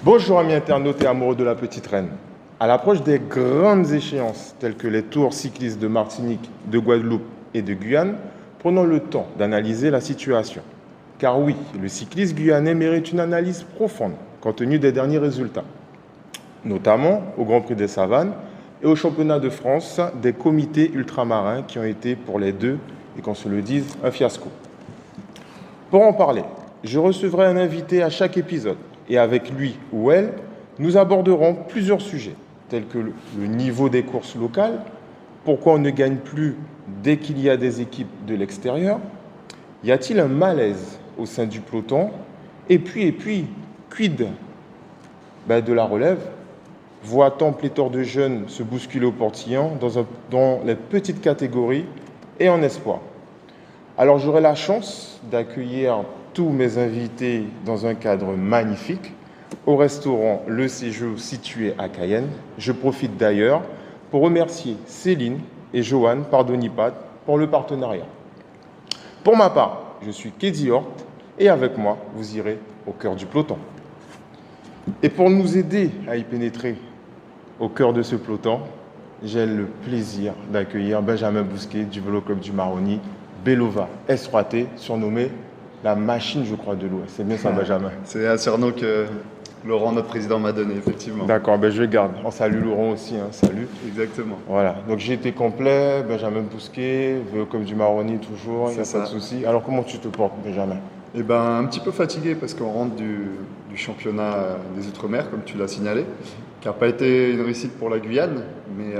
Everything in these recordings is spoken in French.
Bonjour amis internautes et amoureux de la petite reine. À l'approche des grandes échéances telles que les tours cyclistes de Martinique, de Guadeloupe et de Guyane, prenons le temps d'analyser la situation. Car oui, le cyclisme guyanais mérite une analyse profonde compte tenu des derniers résultats, notamment au Grand Prix des Savanes et au championnat de France des comités ultramarins qui ont été pour les deux, et qu'on se le dise, un fiasco. Pour en parler, je recevrai un invité à chaque épisode et avec lui ou elle, nous aborderons plusieurs sujets tels que le niveau des courses locales, pourquoi on ne gagne plus dès qu'il y a des équipes de l'extérieur, y a-t-il un malaise au sein du peloton, et puis, quid de la relève? Voit-on pléthore de jeunes se bousculer au portillon dans les petites catégories et en espoir? Alors j'aurai la chance d'accueillir tous mes invités dans un cadre magnifique au restaurant Le Séjour situé à Cayenne. Je profite d'ailleurs pour remercier Céline et Joanne Pardonipad pour le partenariat. Pour ma part, je suis Keddy Hort et avec moi, vous irez au cœur du peloton. Et pour nous aider à y pénétrer au cœur de ce peloton, j'ai le plaisir d'accueillir Benjamin Bousquet du Vélo Club du Maroni, Belova S3T, surnommé la machine, je crois, de l'Ouest. C'est bien ça, Benjamin? C'est un surnom que Laurent, notre président, m'a donné, effectivement. D'accord, je garde. On salue Laurent aussi, hein, salut. Exactement. Voilà, donc j'ai été complet, Benjamin Bousquet, Vélo Club du Maroni toujours, il n'y a pas de souci. Alors comment tu te portes, Benjamin? Eh ben, un petit peu fatigué parce qu'on rentre du championnat des Outre-mer, comme tu l'as signalé, qui n'a pas été une réussite pour la Guyane, mais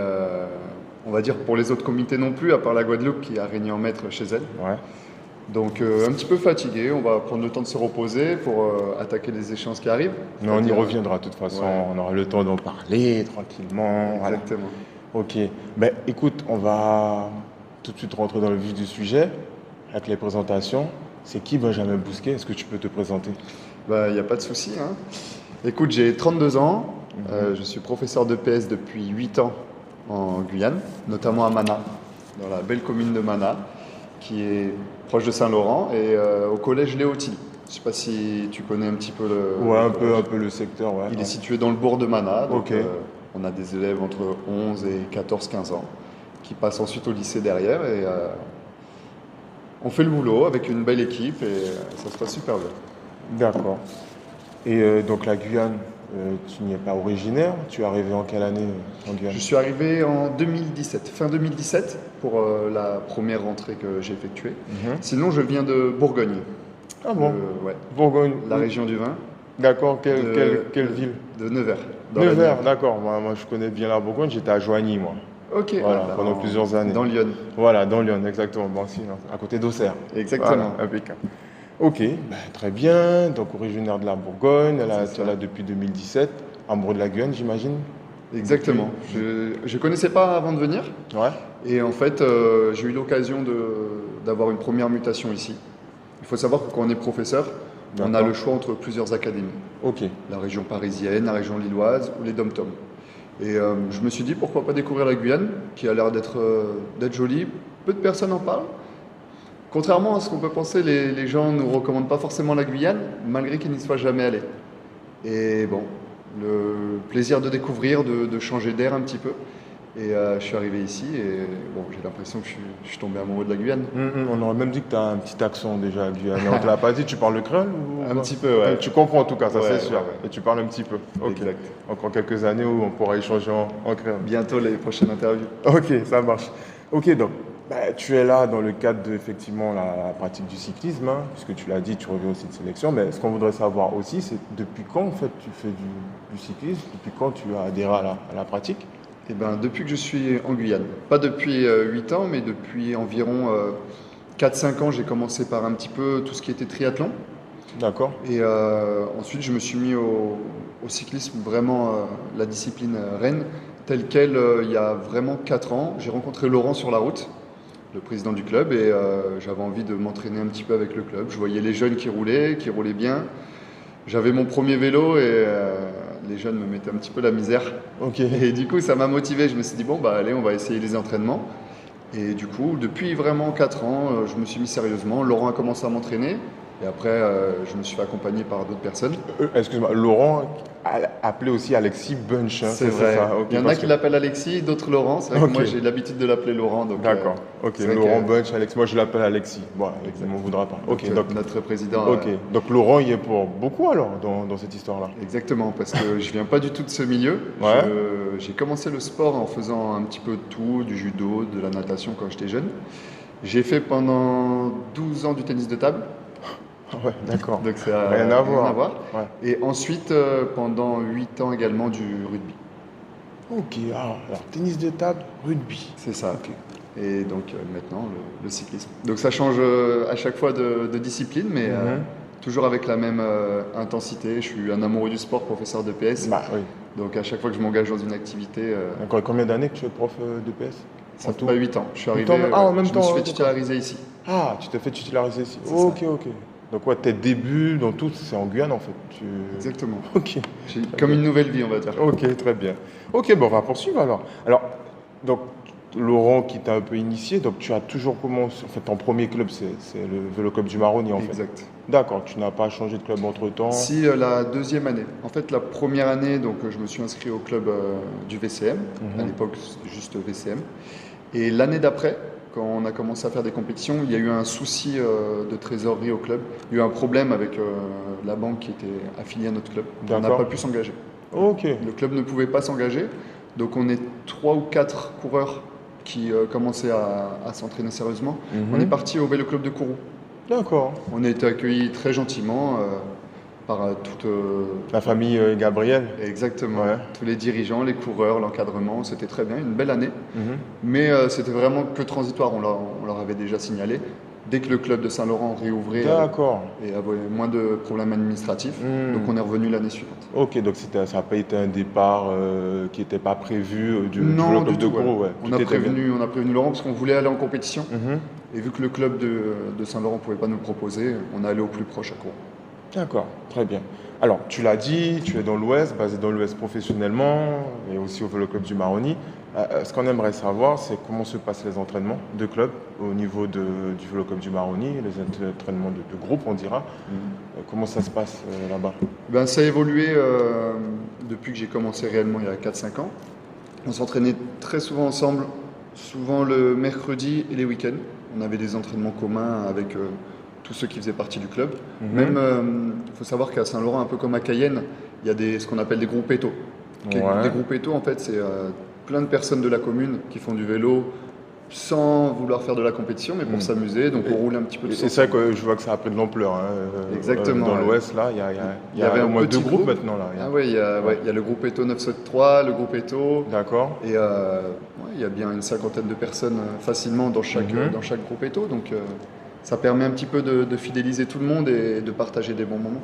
on va dire pour les autres comités non plus, à part la Guadeloupe qui a régné en maître chez elle. Ouais. Donc un petit peu fatigué, on va prendre le temps de se reposer pour attaquer les échéances qui arrivent. Mais on y reviendra de toute façon, ouais. On aura le temps d'en parler tranquillement. Exactement. Voilà. Ok, écoute, on va tout de suite rentrer dans le vif du sujet avec les présentations. C'est qui Benjamin Bousquet? Est-ce que tu peux te présenter? Il n'y a pas de souci. Hein. Écoute, j'ai 32 ans, je suis professeur de PS depuis 8 ans en Guyane, notamment à Mana, dans la belle commune de Mana, qui est proche de Saint-Laurent, et au collège Léoti. Je ne sais pas si tu connais un petit peu le... Ouais, un peu le secteur. Ouais. Il est situé dans le bourg de Mana, donc on a des élèves entre 11 et 14-15 ans qui passent ensuite au lycée derrière, et on fait le boulot avec une belle équipe, et ça se passe super bien. D'accord. Et donc la Guyane, tu n'y es pas originaire. Tu es arrivé en quelle année en Guyane? Je suis arrivé en 2017, fin 2017, pour la première rentrée que j'ai effectuée. Sinon, je viens de Bourgogne. Ah bon? Ouais. Bourgogne. La région du vin. D'accord. Quelle ville? De Nevers. Nevers, d'accord. Moi, je connais bien la Bourgogne. J'étais à Joigny, moi. Ok. Voilà, pendant plusieurs années. Dans Lyon. Voilà, dans Lyon, exactement. Bon, si, à côté d'Auxerre. Exactement. Voilà, impeccable. Ok, très bien. Donc originaire de la Bourgogne, tu es là depuis 2017. Amoureux de la Guyane, j'imagine? Exactement. Je ne connaissais pas avant de venir. Ouais. Et en fait, j'ai eu l'occasion d'avoir une première mutation ici. Il faut savoir que quand on est professeur, on a le choix entre plusieurs académies. Ok. La région parisienne, la région lilloise ou les dom-toms. Et je me suis dit pourquoi pas découvrir la Guyane, qui a l'air d'être jolie. Peu de personnes en parlent. Contrairement à ce qu'on peut penser, les gens ne nous recommandent pas forcément la Guyane, malgré qu'ils n'y soient jamais allés. Et bon, le plaisir de découvrir, de changer d'air un petit peu. Et je suis arrivé ici et bon, j'ai l'impression que je suis tombé amoureux de la Guyane. On aurait même dit que tu as un petit accent déjà à Guyane. On ne te l'a pas dit, tu parles le créole ou... Un petit peu, ouais. Tu comprends en tout cas, ça ouais, c'est sûr. Ouais. Et tu parles un petit peu. Ok. Exact. Encore quelques années où on pourra échanger en créole. Bientôt les prochaines interviews. Ok, ça marche. Ok, donc tu es là dans le cadre de effectivement la pratique du cyclisme, hein, puisque tu l'as dit, tu reviens aussi de sélection. Mais ce qu'on voudrait savoir aussi, c'est depuis quand en fait tu fais du cyclisme, depuis quand tu as adhéré à la pratique? Eh ben, depuis que je suis en Guyane. Pas depuis 8 ans, mais depuis environ 4-5 ans, j'ai commencé par un petit peu tout ce qui était triathlon. D'accord. Et ensuite, je me suis mis au cyclisme, vraiment la discipline reine, telle qu'elle il y a vraiment 4 ans. J'ai rencontré Laurent sur la route, le président du club, et j'avais envie de m'entraîner un petit peu avec le club. Je voyais les jeunes qui roulaient bien. J'avais mon premier vélo et les jeunes me mettaient un petit peu la misère. Ok. Et du coup, ça m'a motivé. Je me suis dit, bon, allez, on va essayer les entraînements. Et du coup, depuis vraiment 4 ans, je me suis mis sérieusement. Laurent a commencé à m'entraîner. Et après, je me suis fait accompagner par d'autres personnes. Excuse-moi, Laurent, appelé aussi Alexis Bunch. Hein, C'est vrai. ça. Ok, Il y en a parce qui que- l'appellent Alexis, d'autres Laurent. C'est vrai que Ok. moi, j'ai l'habitude de l'appeler Laurent. Donc, D'accord. Ok. c'est vrai Laurent que- Bunch, Alex. Moi, je l'appelle Alexis. Bon, il m'en voudra pas. Ok. Donc, notre président. ok. Donc Laurent, il est pour beaucoup alors dans cette histoire-là. Exactement, parce que je viens pas du tout de ce milieu. Ouais. J'ai commencé le sport en faisant un petit peu de tout, du judo, de la natation quand j'étais jeune. J'ai fait pendant 12 ans du tennis de table, Ouais. D'accord. donc ça a Rien à voir. Ouais. Et ensuite, pendant 8 ans également du rugby. Ok. Alors, tennis de table, rugby. C'est ça. Ok. Et donc maintenant, le cyclisme. Donc ça change à chaque fois de discipline, mais toujours avec la même intensité. Je suis un amoureux du sport, professeur de PS. Bah oui. Donc à chaque fois que je m'engage dans une activité, D'accord. Combien d'années que tu es prof de PS? ça En fait tout pas 8 ans. Je suis arrivé, ans, ah, en même je temps, me suis ouais, fait titulariser ici. Ah, tu t'es fait titulariser ici. C'est Ok, ok. Donc ouais, tes débuts dans tout, c'est en Guyane en fait. Exactement. Ok. J'ai comme une nouvelle vie, on va dire. Ok, très bien. Ok, bon, on va poursuivre alors. Alors, donc, Laurent qui t'a un peu initié, donc tu as toujours commencé, en fait, ton premier club, c'est le Vélo Club du Maroni en fait. Exact. D'accord, tu n'as pas changé de club entre-temps. Si la deuxième année. En fait, la première année, donc je me suis inscrit au club du VCM. À l'époque, c'était juste VCM. Et l'année d'après, quand on a commencé à faire des compétitions, il y a eu un souci de trésorerie au club. Il y a eu un problème avec la banque qui était affiliée à notre club. On n'a D'accord. pas pu s'engager. Ok, Le club ne pouvait pas s'engager. Donc on est 3 ou 4 coureurs qui commençaient à s'entraîner sérieusement. On est parti au Vélo Club de Kourou. d'accord. On a été accueillis très gentiment par toute... La famille Gabriel. exactement. Ouais. Tous les dirigeants, les coureurs, l'encadrement, c'était très bien, une belle année. Mhm. Mais c'était vraiment que transitoire, on leur avait déjà signalé. Dès que le club de Saint-Laurent réouvrait D'accord. et avait moins de problèmes administratifs, donc on est revenu l'année suivante. Ok, donc ça n'a pas été un départ qui n'était pas prévu du Non, Vélo du Club de tout. Kourou. Ouais. On Tout a était bien. prévenu Laurent parce qu'on voulait aller en compétition. Mhm. Et vu que le club de Saint-Laurent ne pouvait pas nous le proposer, on est allé au plus proche à Kourou. D'accord, très bien. Alors, tu l'as dit, tu es dans l'Ouest, basé dans l'Ouest professionnellement, et aussi au Vélo Club du Maroni. Ce qu'on aimerait savoir, c'est comment se passent les entraînements de club au niveau du Vélo Club du Maroni, les entraînements de groupe, on dira. Comment ça se passe là-bas? Ben, ça a évolué depuis que j'ai commencé réellement il y a 4-5 ans. On s'entraînait très souvent ensemble, souvent le mercredi et les week-ends. On avait des entraînements communs avec tous ceux qui faisaient partie du club. Même, il faut savoir qu'à Saint-Laurent, un peu comme à Cayenne, il y a ce qu'on appelle des groupes étaux. Ouais. Des groupes étaux, en fait, c'est plein de personnes de la commune qui font du vélo sans vouloir faire de la compétition, mais pour s'amuser. Donc on roule un petit peu de Et c'est vrai que je vois que ça a pris de l'ampleur. Hein. Exactement, Dans ouais. l'Ouest, là, il y avait a au un moins petit 2 groupes groupe. maintenant. Là. Ah ouais, il y a le groupe Eto 973, le groupe Eto. D'accord. Et il y a bien une cinquantaine de personnes facilement dans chaque groupe Eto. Donc ça permet un petit peu de fidéliser tout le monde et de partager des bons moments.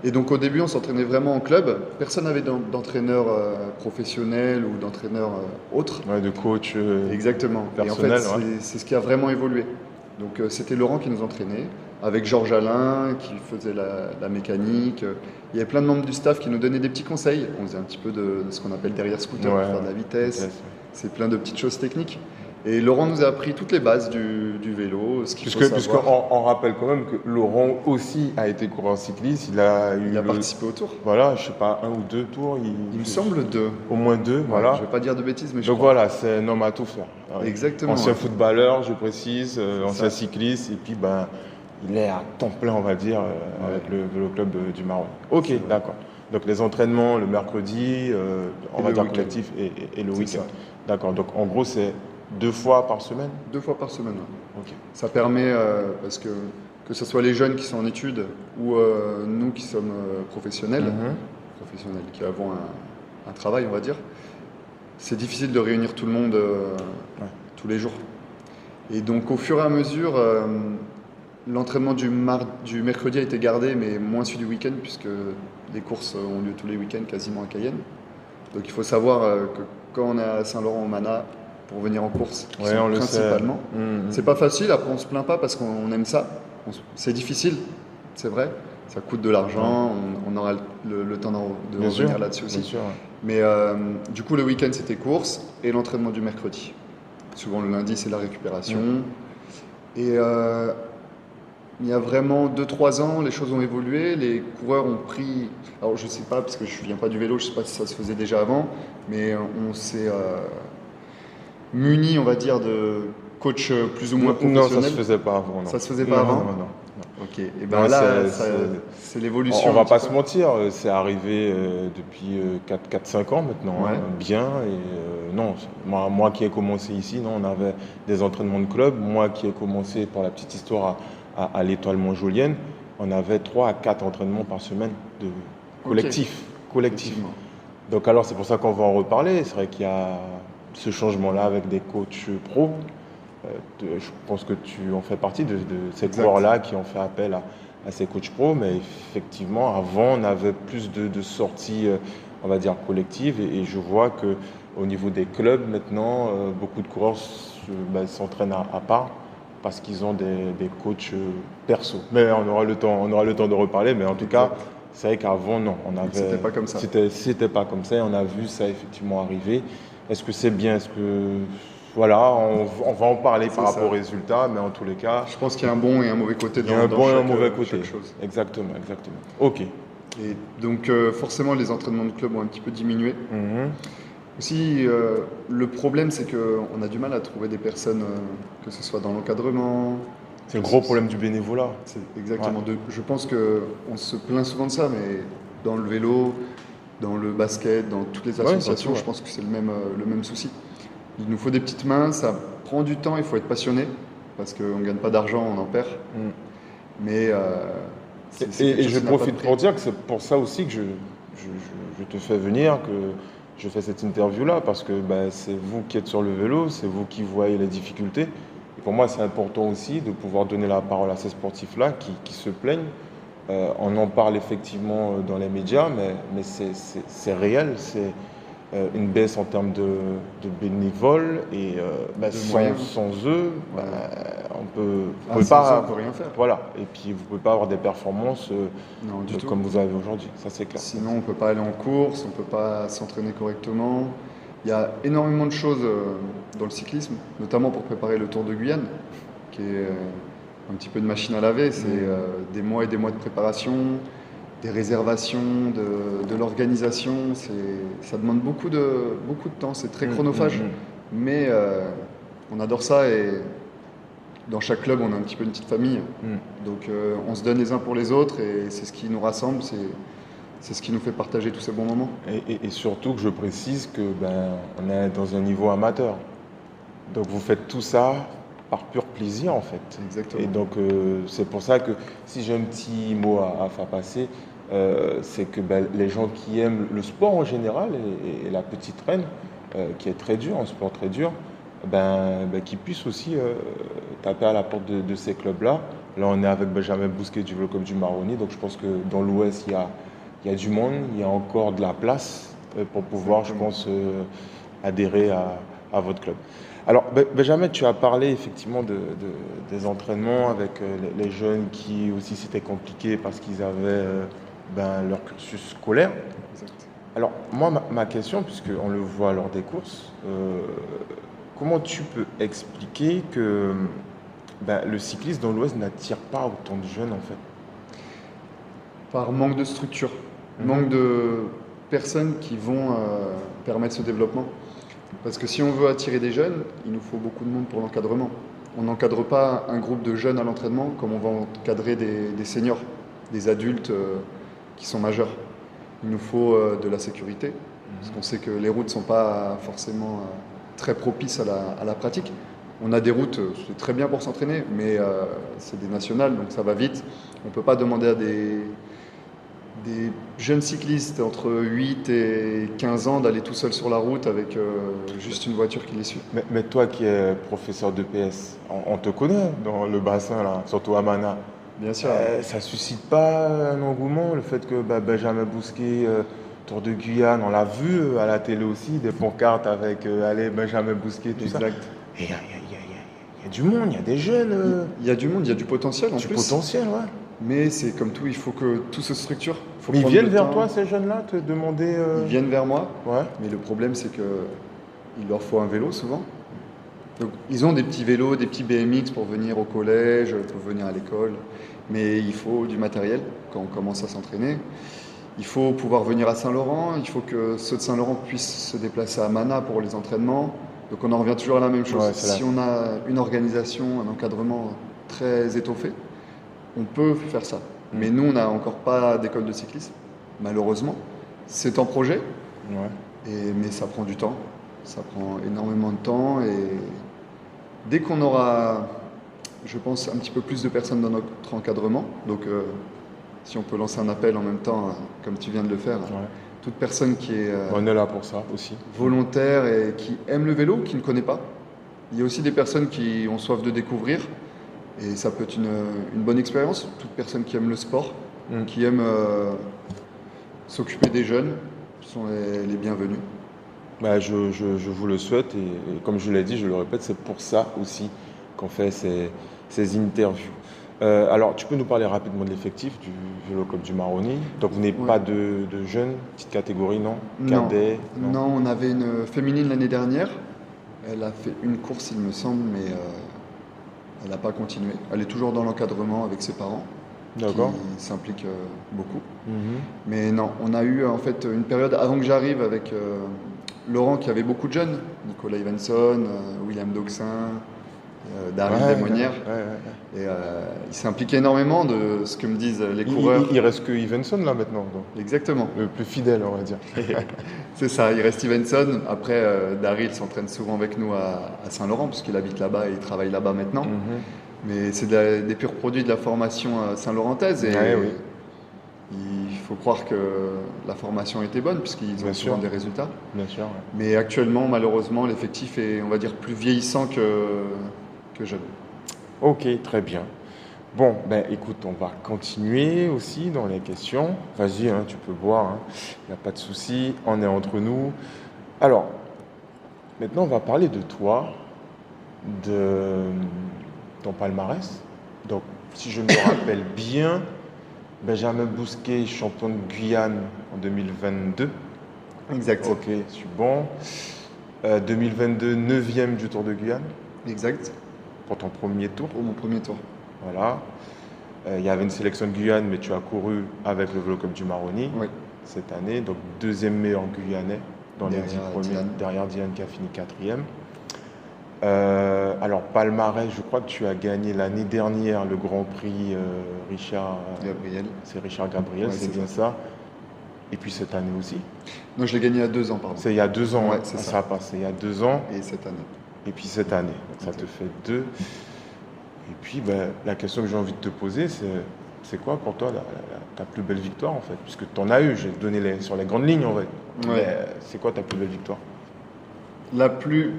Et donc au début, on s'entraînait vraiment en club. Personne n'avait d'entraîneur professionnel ou d'entraîneur autre. Ouais, de coach. Exactement. personnel, et en fait, ouais. c'est ce qui a vraiment évolué. Donc c'était Laurent qui nous entraînait, avec Georges Alain qui faisait la mécanique. Il y avait plein de membres du staff qui nous donnaient des petits conseils. On faisait un petit peu de ce qu'on appelle derrière scooter, Ouais, pour faire de la vitesse. ouais. C'est plein de petites choses techniques. Et Laurent nous a appris toutes les bases du vélo, ce qu'il faut savoir. Puisqu'on rappelle quand même que Laurent aussi a été coureur cycliste. Il a participé au tour. Voilà, je sais pas, 1 ou 2 tours. Il me semble 2. Au moins 2, voilà. Je ne vais pas dire de bêtises, mais je Donc crois. voilà, c'est un homme à tout faire. Exactement. Ancien Ouais. footballeur, je précise, ancien ça. cycliste, et puis ben, il est à temps plein, on va dire, avec le Vélo Club du Maroc. Ok, d'accord. Donc les entraînements le mercredi, on va le dire week-end. collectif, et le C'est week-end. ça. D'accord, donc en gros, c'est 2 fois par semaine? 2 fois par semaine. Ouais. Ok. Ça permet, parce que ce soit les jeunes qui sont en études ou nous qui sommes professionnels, qui avons un travail, on va dire, c'est difficile de réunir tout le monde tous les jours. Et donc au fur et à mesure, l'entraînement du mercredi a été gardé, mais moins celui du week-end, puisque les courses ont lieu tous les week-ends quasiment à Cayenne. Donc il faut savoir que quand on est à Saint-Laurent-au-Mana, pour venir en course, qui sont on le principalement. sait. C'est pas facile, après on se plaint pas parce qu'on aime ça. C'est difficile, c'est vrai. Ça coûte de l'argent, on aura le temps de Bien revenir sûr, là-dessus aussi. bien sûr, ouais. Mais du coup, le week-end c'était course et l'entraînement du mercredi. Souvent le lundi c'est la récupération. Et il y a vraiment 2-3 ans, les choses ont évolué, les coureurs ont pris... Alors je ne sais pas, parce que je ne viens pas du vélo, je ne sais pas si ça se faisait déjà avant, mais on s'est muni, on va dire, de coachs plus ou moins Non, ça se professionnels. faisait pas avant, non. Ça se faisait pas Non, avant? non, non. Ok, et Non, ben là, c'est- c'est On l'évolution. on va un pas petit se peu. mentir, c'est arrivé depuis 4-5 ans maintenant, hein, Ouais. bien. Et non, moi qui ai commencé ici, non, on avait des entraînements de club. Moi qui ai commencé, pour la petite histoire, à l'Étoile Montjolienne, on avait 3 à 4 entraînements par semaine de Ok. collectif. Collectif. Effectivement. Donc alors c'est pour ça qu'on va en reparler. C'est vrai qu'il y a ce changement-là avec des coachs pros. Je pense que tu en fais partie de ces Exact. coureurs-là qui ont fait appel à ces coachs pro, mais effectivement, avant, on avait plus de sorties, on va dire, collectives, et je vois que au niveau des clubs, maintenant, beaucoup de coureurs s'entraînent à part parce qu'ils ont des coachs perso. Mais on aura le temps de reparler, mais en tout cas, Exact. c'est vrai qu'avant, non, C'était pas comme ça. c'était pas comme ça, et on a vu ça effectivement arriver. Est-ce que c'est bien? Est-ce que voilà, on va en parler C'est par rapport ça. aux résultats, mais en tous les cas, Je pense qu'il y a un bon et un mauvais côté il y a un dans bon et un chaque, mauvais côté. chaque chose. Exactement, exactement. Ok. Et donc forcément, les entraînements de club ont un petit peu diminué. Mhm. Aussi, le problème, c'est qu'on a du mal à trouver des personnes, que ce soit dans l'encadrement. C'est le gros problème du bénévolat. C'est exactement. Je pense qu'on se plaint souvent de ça, mais dans le vélo, dans le basket, dans toutes les Ouais, associations, dans tout, je pense que c'est le même souci. Il nous faut des petites mains, ça prend du temps, il faut être passionné, parce qu'on ne gagne pas d'argent, on en perd. Mm. Mais c'est quelque Et chose je qui n'a pas de profite prix. pour dire que c'est pour ça aussi que je te fais venir, que je fais cette interview-là, parce que c'est vous qui êtes sur le vélo, c'est vous qui voyez les difficultés. Et pour moi, c'est important aussi de pouvoir donner la parole à ces sportifs-là qui se plaignent. On en parle effectivement dans les médias, mais c'est réel, c'est une baisse en termes de bénévoles, et moyens. sans eux, Ouais. on peut Sans ça, on peut rien faire. voilà, et puis vous ne pouvez pas avoir des performances Non, du tout. comme vous avez aujourd'hui, ça c'est clair. Sinon, on ne peut pas aller en course, on ne peut pas s'entraîner correctement. Il y a énormément de choses dans le cyclisme, notamment pour préparer le Tour de Guyane, qui est un petit peu de machine à laver. C'est des mois et des mois de préparation, des réservations, de l'organisation. Ça demande beaucoup de temps, c'est très chronophage. Mais on adore ça, et dans chaque club, on a un petit peu une petite famille. Donc on se donne les uns pour les autres, et c'est ce qui nous rassemble, c'est ce qui nous fait partager tous ces bons moments. Et surtout que je précise que on est dans un niveau amateur. Donc vous faites tout ça par pur plaisir en fait. Exactement. Et donc c'est pour ça que si j'ai un petit mot à faire passer, c'est que les gens qui aiment le sport en général, et la petite reine, qui est très dur, un sport très dur, qui puissent aussi taper à la porte de ces clubs-là. Là, on est avec Benjamin Bousquet du Vélo Club du Maroni, donc je pense que dans l'Ouest, il y a du monde, il y a encore de la place pour pouvoir, je pense, adhérer à votre club. Alors, Benjamin, tu as parlé effectivement des entraînements avec les jeunes qui aussi c'était compliqué parce qu'ils avaient leur cursus scolaire. Exact. Alors, moi, ma question, puisqu'on le voit lors des courses, comment tu peux expliquer que le cyclisme dans l'Ouest n'attire pas autant de jeunes en fait? Par manque de structure, manque de personnes qui vont permettre ce développement. Parce que si on veut attirer des jeunes, il nous faut beaucoup de monde pour l'encadrement. On n'encadre pas un groupe de jeunes à l'entraînement comme on va encadrer des seniors, des adultes qui sont majeurs. Il nous faut de la sécurité, parce qu'on sait que les routes ne sont pas forcément très propices à la pratique. On a des routes, c'est très bien pour s'entraîner, mais c'est des nationales, donc ça va vite. On ne peut pas demander à des jeunes cyclistes entre 8 et 15 ans d'aller tout seul sur la route avec juste une voiture qui les suit. Mais toi qui es professeur de PS, on te connaît dans le bassin, là, surtout à Mana. Bien sûr. Ça suscite pas un engouement, le fait que Benjamin Bousquet, Tour de Guyane, on l'a vu à la télé aussi, des pancartes avec allez, Benjamin Bousquet, tout ça. Exact. Et il y a du monde, il y a des jeunes. Il y a du monde, il y a du potentiel en Du plus. potentiel, ouais. Mais c'est comme tout, il faut que tout se structure. Faut Mais ils prendre viennent le vers temps. toi, ces jeunes-là, te demander. Ils viennent vers moi, Ouais. mais le problème c'est que il leur faut un vélo souvent. Donc, ils ont des petits vélos, des petits BMX pour venir au collège, pour venir à l'école. Mais il faut du matériel quand on commence à s'entraîner. Il faut pouvoir venir à Saint-Laurent. Il faut que ceux de Saint-Laurent puissent se déplacer à Mana pour les entraînements. Donc on en revient toujours à la même chose. Ouais, Si on a une organisation, un encadrement très étoffé, on peut faire ça. Mais nous, on n'a encore pas d'école de cyclisme, malheureusement. C'est en projet, Ouais. mais ça prend du temps. Ça prend énormément de temps. Et dès qu'on aura, je pense, un petit peu plus de personnes dans notre encadrement, donc si on peut lancer un appel en même temps, comme tu viens de le faire, Ouais. toute personne qui est On est là pour ça aussi. volontaire et qui aime le vélo, qui ne connaît pas. Il y a aussi des personnes qui ont soif de découvrir et ça peut être une bonne expérience. Toute personne qui aime le sport, qui aime s'occuper des jeunes sont les bienvenus. Bah, je vous le souhaite et comme je l'ai dit, je le répète, c'est pour ça aussi qu'on fait ces interviews. Alors, tu peux nous parler rapidement de l'effectif du Vélo Club du Maroni. Donc, vous n'avez Ouais. pas de jeunes, petite catégorie, non? Non. Cadet? Non, on avait une féminine l'année dernière. Elle a fait une course, il me semble, mais elle n'a pas continué. Elle est toujours dans l'encadrement avec ses parents, D'accord. qui s'impliquent beaucoup. Mhm. Mais non, on a eu en fait une période avant que j'arrive avec Laurent qui avait beaucoup de jeunes, Nicolas Evenson, William Doxin, Daryl Ouais, Desmonnières. ouais. Et il s'est impliqué énormément de ce que me disent les coureurs. Il reste que Evenson là maintenant, donc. Exactement, Le plus fidèle, on va dire. c'est ça, il reste Evenson. Après, Daryl s'entraîne souvent avec nous à Saint-Laurent, parce qu'il habite là-bas et il travaille là-bas maintenant. Mhm. Mais c'est des purs produits de la formation saint-laurentaise. Et Ouais, oui. il faut croire que la formation était bonne, puisqu'ils Bien ont souvent sûr. des résultats. Bien sûr. Ouais. Mais actuellement, malheureusement, l'effectif est, on va dire, plus vieillissant que jeune. Ok, très bien. Bon, ben écoute, on va continuer aussi dans les questions. Vas-y, hein, tu peux boire, il n'y a pas de souci, on est entre nous. Alors, maintenant, on va parler de toi, de ton palmarès. Donc, si je me rappelle bien, Benjamin Bousquet, champion de Guyane en 2022. Exact. Ok, je suis bon. 2022, 9e du Tour de Guyane Exact. pour ton premier tour. Pour mon premier tour. Voilà. Il y avait une sélection de Guyane, mais tu as couru avec le Vélo Club du Maroni Oui. cette année. Donc, deuxième meilleur Guyanais dans les 10 Derrière premiers, Dylan. derrière Dylan qui a fini quatrième. Alors, palmarès, je crois que tu as gagné l'année dernière le Grand Prix Richard. Gabriel. C'est Richard Gabriel, Ouais, c'est c'est bien ça. Et puis cette année aussi. Non, je l'ai gagné il y a 2 ans, pardon. C'est il y a 2 ans, Ouais, hein. c'est Ça ça. a passé il y a 2 ans. Et cette année. Et puis cette année. Donc ça te fait 2. Et puis ben, la question que j'ai envie de te poser, c'est quoi pour toi ta plus belle victoire en fait? Puisque tu en as eu, j'ai donné sur les grandes lignes en fait. Ouais. Mais c'est quoi ta plus belle victoire? La plus.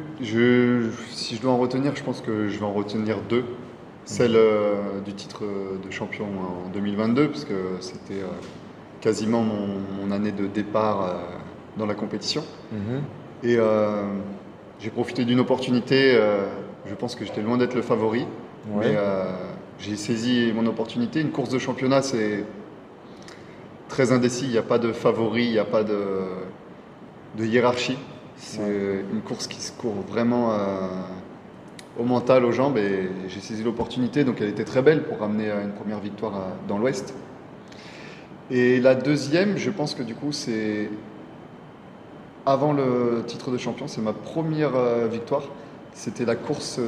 Si je dois en retenir, je pense que je vais en retenir 2. Celle du titre de champion en 2022, parce que c'était quasiment mon année de départ dans la compétition. Mhm. Et j'ai profité d'une opportunité. Je pense que j'étais loin d'être le favori. Ouais. Mais j'ai saisi mon opportunité. Une course de championnat, c'est très indécis. Il n'y a pas de favori, il n'y a pas de hiérarchie. C'est une course qui se court vraiment au mental, aux jambes. Et j'ai saisi l'opportunité. Donc elle était très belle pour ramener une première victoire dans l'Ouest. Et la deuxième, je pense que du coup, c'est avant le titre de champion. C'est ma première victoire. C'était la course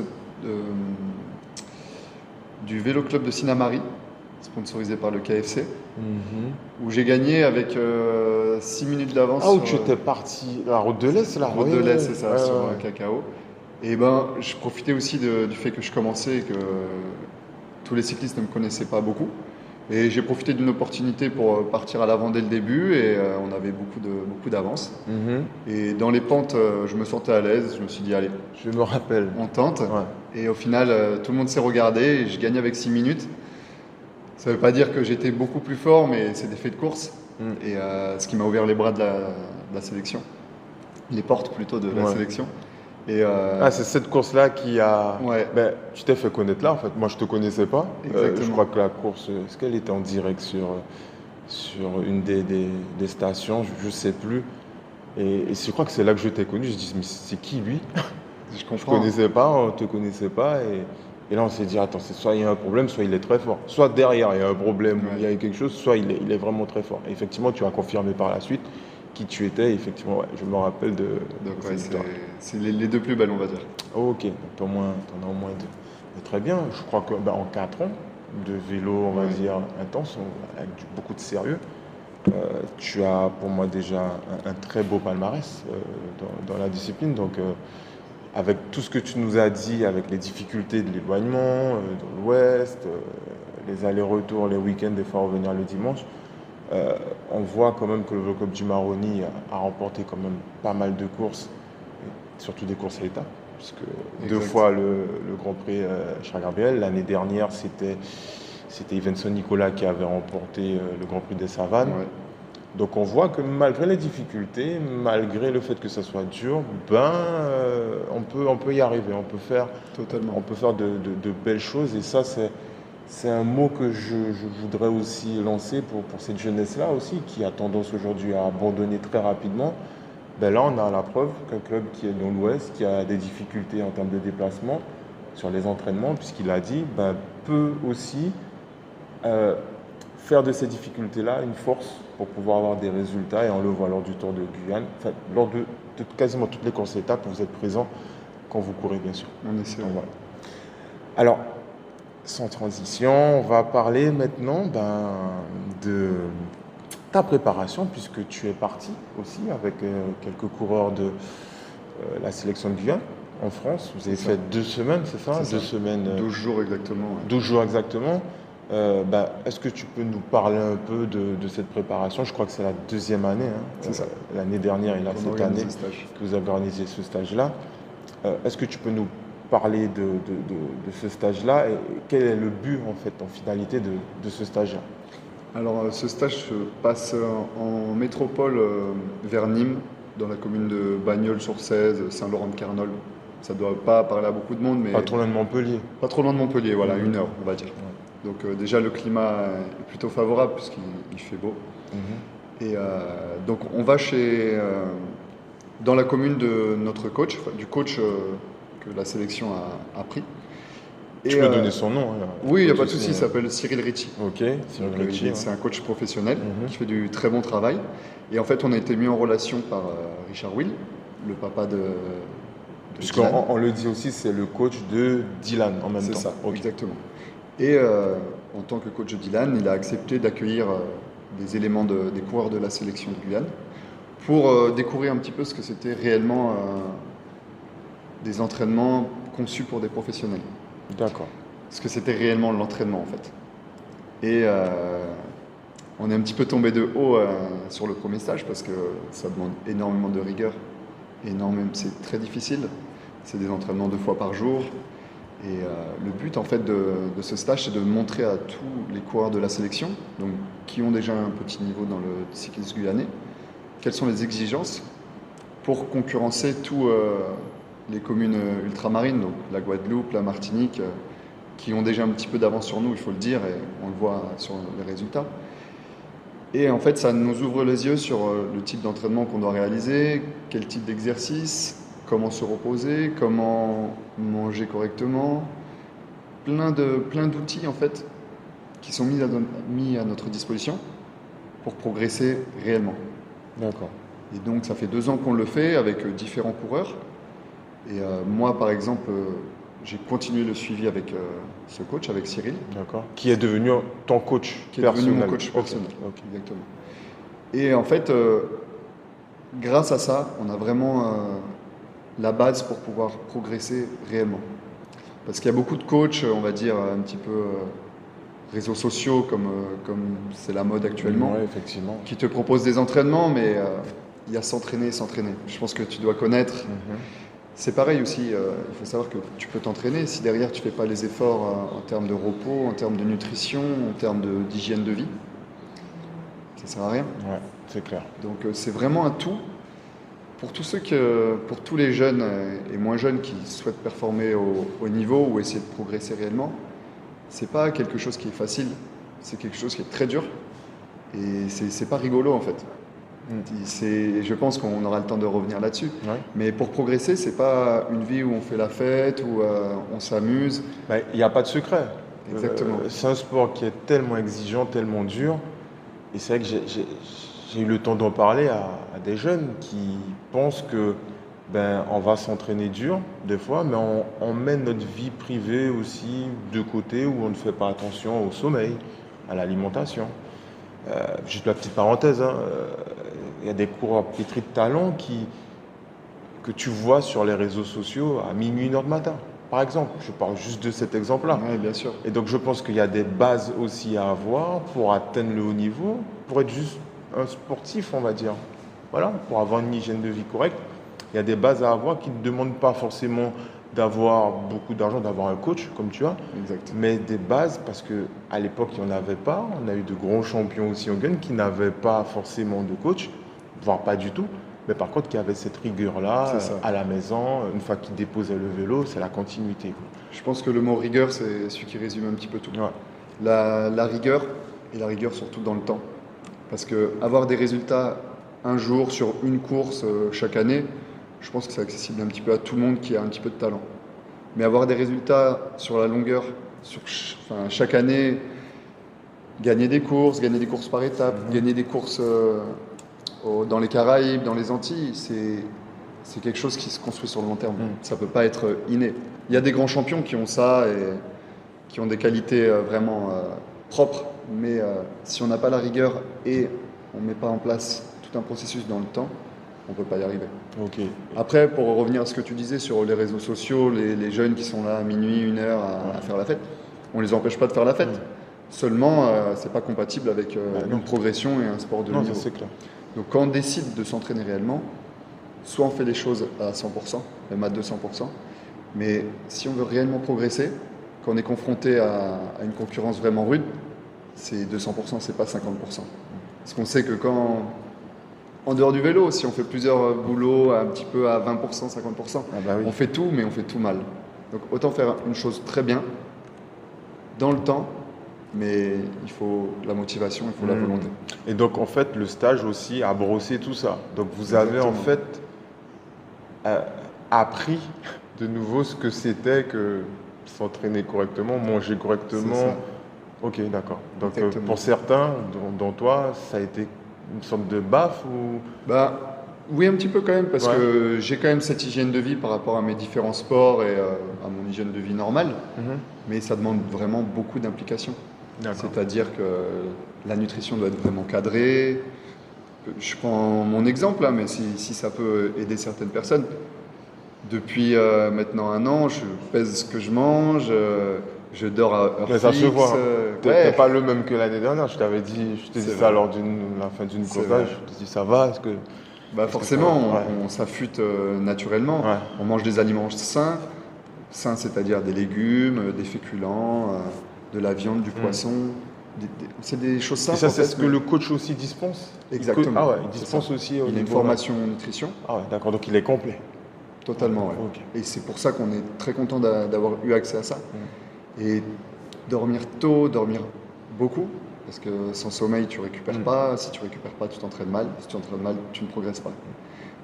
du Vélo Club de Sinnamary, sponsorisé par le KFC, Mhm. où j'ai gagné avec 6 minutes d'avance. Ah, où sur, tu étais parti, la route de l'Est, là? route Ouais, de ouais, l'Est, c'est ça, ouais, sur ouais. Cacao. Et ben, je profitais aussi du fait que je commençais et que tous les cyclistes ne me connaissaient pas beaucoup. Et j'ai profité d'une opportunité pour partir à l'avant dès le début et on avait beaucoup d'avance. Mhm. Et dans les pentes, je me sentais à l'aise. Je me suis dit, allez, Je me rappelle. on tente. Ouais. Et au final, tout le monde s'est regardé et je gagne avec 6 minutes. Ça ne veut pas dire que j'étais beaucoup plus fort, mais c'est des faits de course. Mm. Et ce qui m'a ouvert les bras de la sélection. Les portes plutôt de la Ouais. sélection. Et Ah, c'est cette course-là qui a. ouais, Ben, tu t'es fait connaître là, en fait. Moi, je te connaissais pas. Exactement. Je crois que la course, est-ce qu'elle était en direct sur une des stations? Je sais plus. Et je crois que c'est là que je t'ai connu. Je dis, mais c'est qui lui? Je Je comprends. connaissais pas, on te connaissait pas. Et là, on s'est dit, attends, c'est soit il y a un problème, soit il est très fort. Soit derrière, il y a un problème, ou il y Ouais. a quelque chose, soit il est vraiment très fort. Et effectivement, tu as confirmé par la suite qui tu étais. Et effectivement, ouais, je me rappelle de Donc ouais, cette victoire. c'est les deux plus belles, on va dire. Ok, donc t'en as au moins deux. Mais très bien, je crois que en 4 ans de vélo, on va Ouais. dire, intense, avec beaucoup de sérieux, tu as pour moi déjà un très beau palmarès dans la discipline. Donc, avec tout ce que tu nous as dit, avec les difficultés de l'éloignement dans l'Ouest, les allers-retours, les week-ends, des fois revenir le dimanche, euh, on voit quand même que le Vélo Club du Maroni a remporté quand même pas mal de courses, et surtout des courses à l'étapes, puisque deux Exact. fois le Grand Prix Charles Gabriel. L'année dernière, c'était Ivenson Nicolas qui avait remporté le Grand Prix des Savanes. Ouais. Donc on voit que malgré les difficultés, malgré le fait que ça soit dur, on peut y arriver, Totalement. on peut faire de belles choses. Et ça, c'est un mot que je voudrais aussi lancer pour cette jeunesse-là aussi, qui a tendance aujourd'hui à abandonner très rapidement. Ben là, on a la preuve qu'un club qui est dans l'Ouest, qui a des difficultés en termes de déplacement sur les entraînements, puisqu'il a dit, ben, peut aussi euh, faire de ces difficultés-là une force pour pouvoir avoir des résultats. Et on le voit lors du Tour de Guyane, enfin, lors de quasiment toutes les courses étapes, vous êtes présent quand vous courez, bien sûr. On essaie. Donc, voilà. Alors, sans transition, on va parler maintenant de ta préparation, puisque tu es parti aussi avec quelques coureurs de la sélection de Guyane en France. Vous avez C'est ça. fait 2 semaines, c'est ça? C'est ça. 2 semaines, 12 jours exactement. Ouais. 12 jours exactement. Est-ce que tu peux nous parler un peu de cette préparation? Je crois que c'est la deuxième année, hein. C'est ça. L'année dernière et là, On cette organise année, le stage. que vous avez organisé ce stage-là. Est-ce que tu peux nous parler de ce stage-là et quel est le but, en fait, en finalité de ce stage-là? Alors, ce stage se passe en métropole vers Nîmes, dans la commune de Bagnols-sur-Cèze, Saint-Laurent-de-Carnol. Ça ne doit pas parler à beaucoup de monde, mais Pas trop loin de Montpellier. pas trop loin de Montpellier, voilà, Mhm. 1 heure, on va dire. Ouais. Donc déjà, le climat est plutôt favorable puisqu'il fait beau. Mhm. Et donc, on va dans la commune de notre coach, enfin, du coach que la sélection a pris. Tu Et, peux donner son nom, hein, Oui, il n'y a pas de aussi, souci, il s'appelle Cyril Ricci. Ok, Cyril Donc, Ricci, ouais. c'est un coach professionnel Mhm. qui fait du très bon travail. Et en fait, on a été mis en relation par Richard Will, le papa de Puisqu'on Dylan. on le dit aussi, c'est le coach de Dylan en même C'est temps. ça, Ok. exactement. Et en tant que coach de Dylan, il a accepté d'accueillir des éléments des coureurs de la sélection de Guyane pour découvrir un petit peu ce que c'était réellement des entraînements conçus pour des professionnels. D'accord. Ce que c'était réellement l'entraînement en fait. Et on est un petit peu tombé de haut sur le premier stage parce que ça demande énormément de rigueur. C'est très difficile. C'est des entraînements 2 fois par jour. Et le but en fait de ce stage, c'est de montrer à tous les coureurs de la sélection, donc qui ont déjà un petit niveau dans le cyclisme guyanais, quelles sont les exigences pour concurrencer tous les communes ultramarines, donc la Guadeloupe, la Martinique, qui ont déjà un petit peu d'avance sur nous, il faut le dire, et on le voit sur les résultats. Et en fait, ça nous ouvre les yeux sur le type d'entraînement qu'on doit réaliser, quel type d'exercice, comment se reposer, comment manger correctement, plein d'outils en fait qui sont mis à notre disposition pour progresser réellement. D'accord. Et donc ça fait 2 ans qu'on le fait avec différents coureurs. Et moi par exemple, j'ai continué le suivi avec ce coach, avec Cyril, D'accord. Qui est devenu ton coach qui est personnel. devenu mon coach Ok, personnel. ok. Exactement. Et en fait, grâce à ça, on a vraiment la base pour pouvoir progresser réellement. Parce qu'il y a beaucoup de coachs, on va dire, un petit peu réseaux sociaux, comme c'est la mode actuellement, Ouais, effectivement. qui te proposent des entraînements, mais il y a s'entraîner et s'entraîner. Je pense que tu dois connaître. Mhm. C'est pareil aussi, il faut savoir que tu peux t'entraîner si derrière tu ne fais pas les efforts en termes de repos, en termes de nutrition, en termes d'hygiène de vie. Ça ne sert à rien. Ouais, c'est clair. Donc c'est vraiment un tout. Pour pour tous les jeunes et moins jeunes qui souhaitent performer au niveau ou essayer de progresser réellement, c'est pas quelque chose qui est facile, c'est quelque chose qui est très dur et c'est pas rigolo en fait. Je pense qu'on aura le temps de revenir là-dessus. Ouais. Mais pour progresser, c'est pas une vie où on fait la fête, où on s'amuse. Il n'y a pas de secret. Exactement. C'est un sport qui est tellement exigeant, tellement dur. Et c'est vrai que j'ai eu le temps d'en parler à des jeunes qui pensent que on va s'entraîner dur des fois, mais on met notre vie privée aussi de côté où on ne fait pas attention au sommeil, à l'alimentation. Juste la petite parenthèse, hein, il y a des coureurs pétris de talent que tu vois sur les réseaux sociaux à minuit, 1h du matin. Par exemple, je parle juste de cet exemple-là. Oui, bien sûr. Et donc je pense qu'il y a des bases aussi à avoir pour atteindre le haut niveau, pour être juste un sportif, on va dire. Voilà, pour avoir une hygiène de vie correcte. Il y a des bases à avoir qui ne demandent pas forcément d'avoir beaucoup d'argent, d'avoir un coach comme tu as, Exact. mais des bases parce qu'à l'époque, il n'y en avait pas. On a eu de grands champions aussi en gun qui n'avaient pas forcément de coach, voire pas du tout. Mais par contre, qui avaient cette rigueur-là à la maison, une fois qu'ils déposaient le vélo, c'est la continuité, quoi. Je pense que le mot rigueur, c'est celui qui résume un petit peu tout. Ouais. La rigueur, et la rigueur surtout dans le temps. Parce que avoir des résultats un jour sur une course chaque année, je pense que c'est accessible un petit peu à tout le monde qui a un petit peu de talent. Mais avoir des résultats sur la longueur, chaque année, gagner des courses par étapes, gagner des courses dans les Caraïbes, dans les Antilles, c'est quelque chose qui se construit sur le long terme. Ça ne peut pas être inné. Il y a des grands champions qui ont ça et qui ont des qualités vraiment propres, mais si on n'a pas la rigueur et on ne met pas en place tout un processus dans le temps, on ne peut pas y arriver. Okay. Après, pour revenir à ce que tu disais sur les réseaux sociaux, les jeunes qui sont là à minuit, 1h à faire la fête, on ne les empêche pas de faire la fête. Seulement, ce n'est pas compatible avec une progression et un sport de haut niveau. Non, ça c'est clair. Donc quand on décide de s'entraîner réellement, soit on fait les choses à 100%, même à 200%, mais si on veut réellement progresser, quand on est confronté à une concurrence vraiment rude, c'est 200%, c'est pas 50%. Parce qu'on sait que en dehors du vélo, si on fait plusieurs boulots un petit peu à 20%, 50%, oui. On fait tout, mais on fait tout mal. Donc autant faire une chose très bien, dans le temps, mais il faut la motivation, il faut la volonté. Et donc en fait, le stage aussi a brossé tout ça. Donc vous avez en fait appris de nouveau ce que c'était que s'entraîner correctement, manger correctement. C'est ça. Ok, d'accord. Donc pour certains, dont toi, ça a été une sorte de baffe ou... Oui, un petit peu quand même, parce que j'ai quand même cette hygiène de vie par rapport à mes différents sports et à mon hygiène de vie normale, mais ça demande vraiment beaucoup d'implication. C'est-à-dire que la nutrition doit être vraiment cadrée. Je prends mon exemple, là, mais si ça peut aider certaines personnes. Depuis maintenant 1 an, je pèse ce que je mange, je dors à heure fixe. Ça se voit. T'es pas le même que l'année dernière. Je t'ai dit ça lors de la fin d'une course. Je te dis ça va. Forcément, on s'affûte naturellement. Ouais. On mange des aliments sains, c'est-à-dire des légumes, des féculents, de la viande, du poisson. C'est des choses simples. Et ça, c'est ce que le coach aussi dispense. Exactement. Ah ouais, il dispense aussi. Il a une formation en nutrition. Ah ouais, d'accord. Donc il est complet. Totalement, ouais. Okay. Et c'est pour ça qu'on est très content d'avoir eu accès à ça. Et dormir tôt, dormir beaucoup, parce que sans sommeil, tu ne récupères pas. Si tu ne récupères pas, tu t'entraînes mal. Si tu t'entraînes mal, tu ne progresses pas.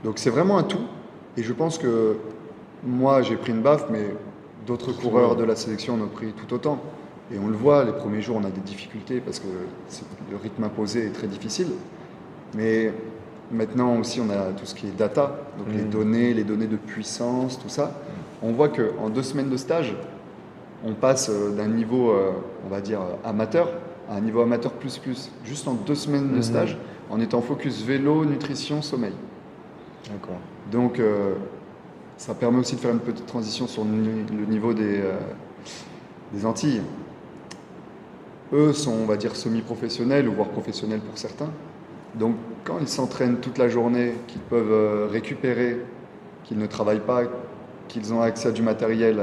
Donc c'est vraiment un tout. Et je pense que moi, j'ai pris une baffe, mais d'autres coureurs de la sélection en ont pris tout autant. Et on le voit, les premiers jours, on a des difficultés parce que le rythme imposé est très difficile. Mais maintenant aussi, on a tout ce qui est data, donc les données de puissance, tout ça. On voit qu'en 2 semaines de stage, on passe d'un niveau, on va dire, amateur à un niveau amateur plus. Juste en 2 semaines de stage, en étant focus vélo, nutrition, sommeil. D'accord. Donc, ça permet aussi de faire une petite transition sur le niveau des Antilles. Eux sont, on va dire, semi-professionnels ou voire professionnels pour certains. Donc, quand ils s'entraînent toute la journée, qu'ils peuvent récupérer, qu'ils ne travaillent pas, qu'ils ont accès à du matériel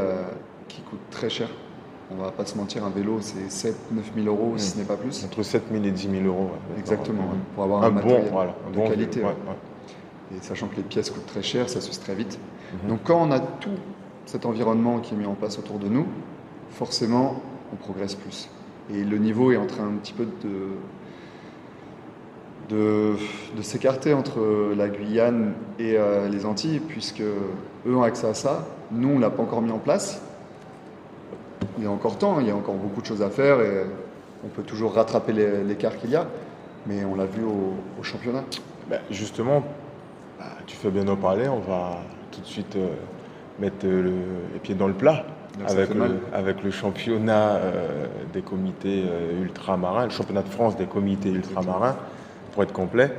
qui coûte très cher. On va pas se mentir, un vélo, c'est 7 000 9 000 euros, si ce n'est pas plus. Entre 7 000 et 10 000 euros. Ouais. Exactement, pour avoir un matériel de qualité. Ouais. Et sachant que les pièces coûtent très cher, ça s'use très vite. Donc, quand on a tout cet environnement qui est mis en place autour de nous, forcément, on progresse plus. Et le niveau est en train un petit peu de s'écarter entre la Guyane et les Antilles, puisque eux ont accès à ça. Nous, on ne l'a pas encore mis en place. Il y a encore temps, il y a encore beaucoup de choses à faire et on peut toujours rattraper l'écart qu'il y a, mais on l'a vu au championnat. Ben, justement, tu fais bien en parler, on va tout de suite mettre les pieds dans le plat Donc, ça fait mal. avec le championnat des comités ultramarins, le championnat de France des comités ultramarins, pour être complet.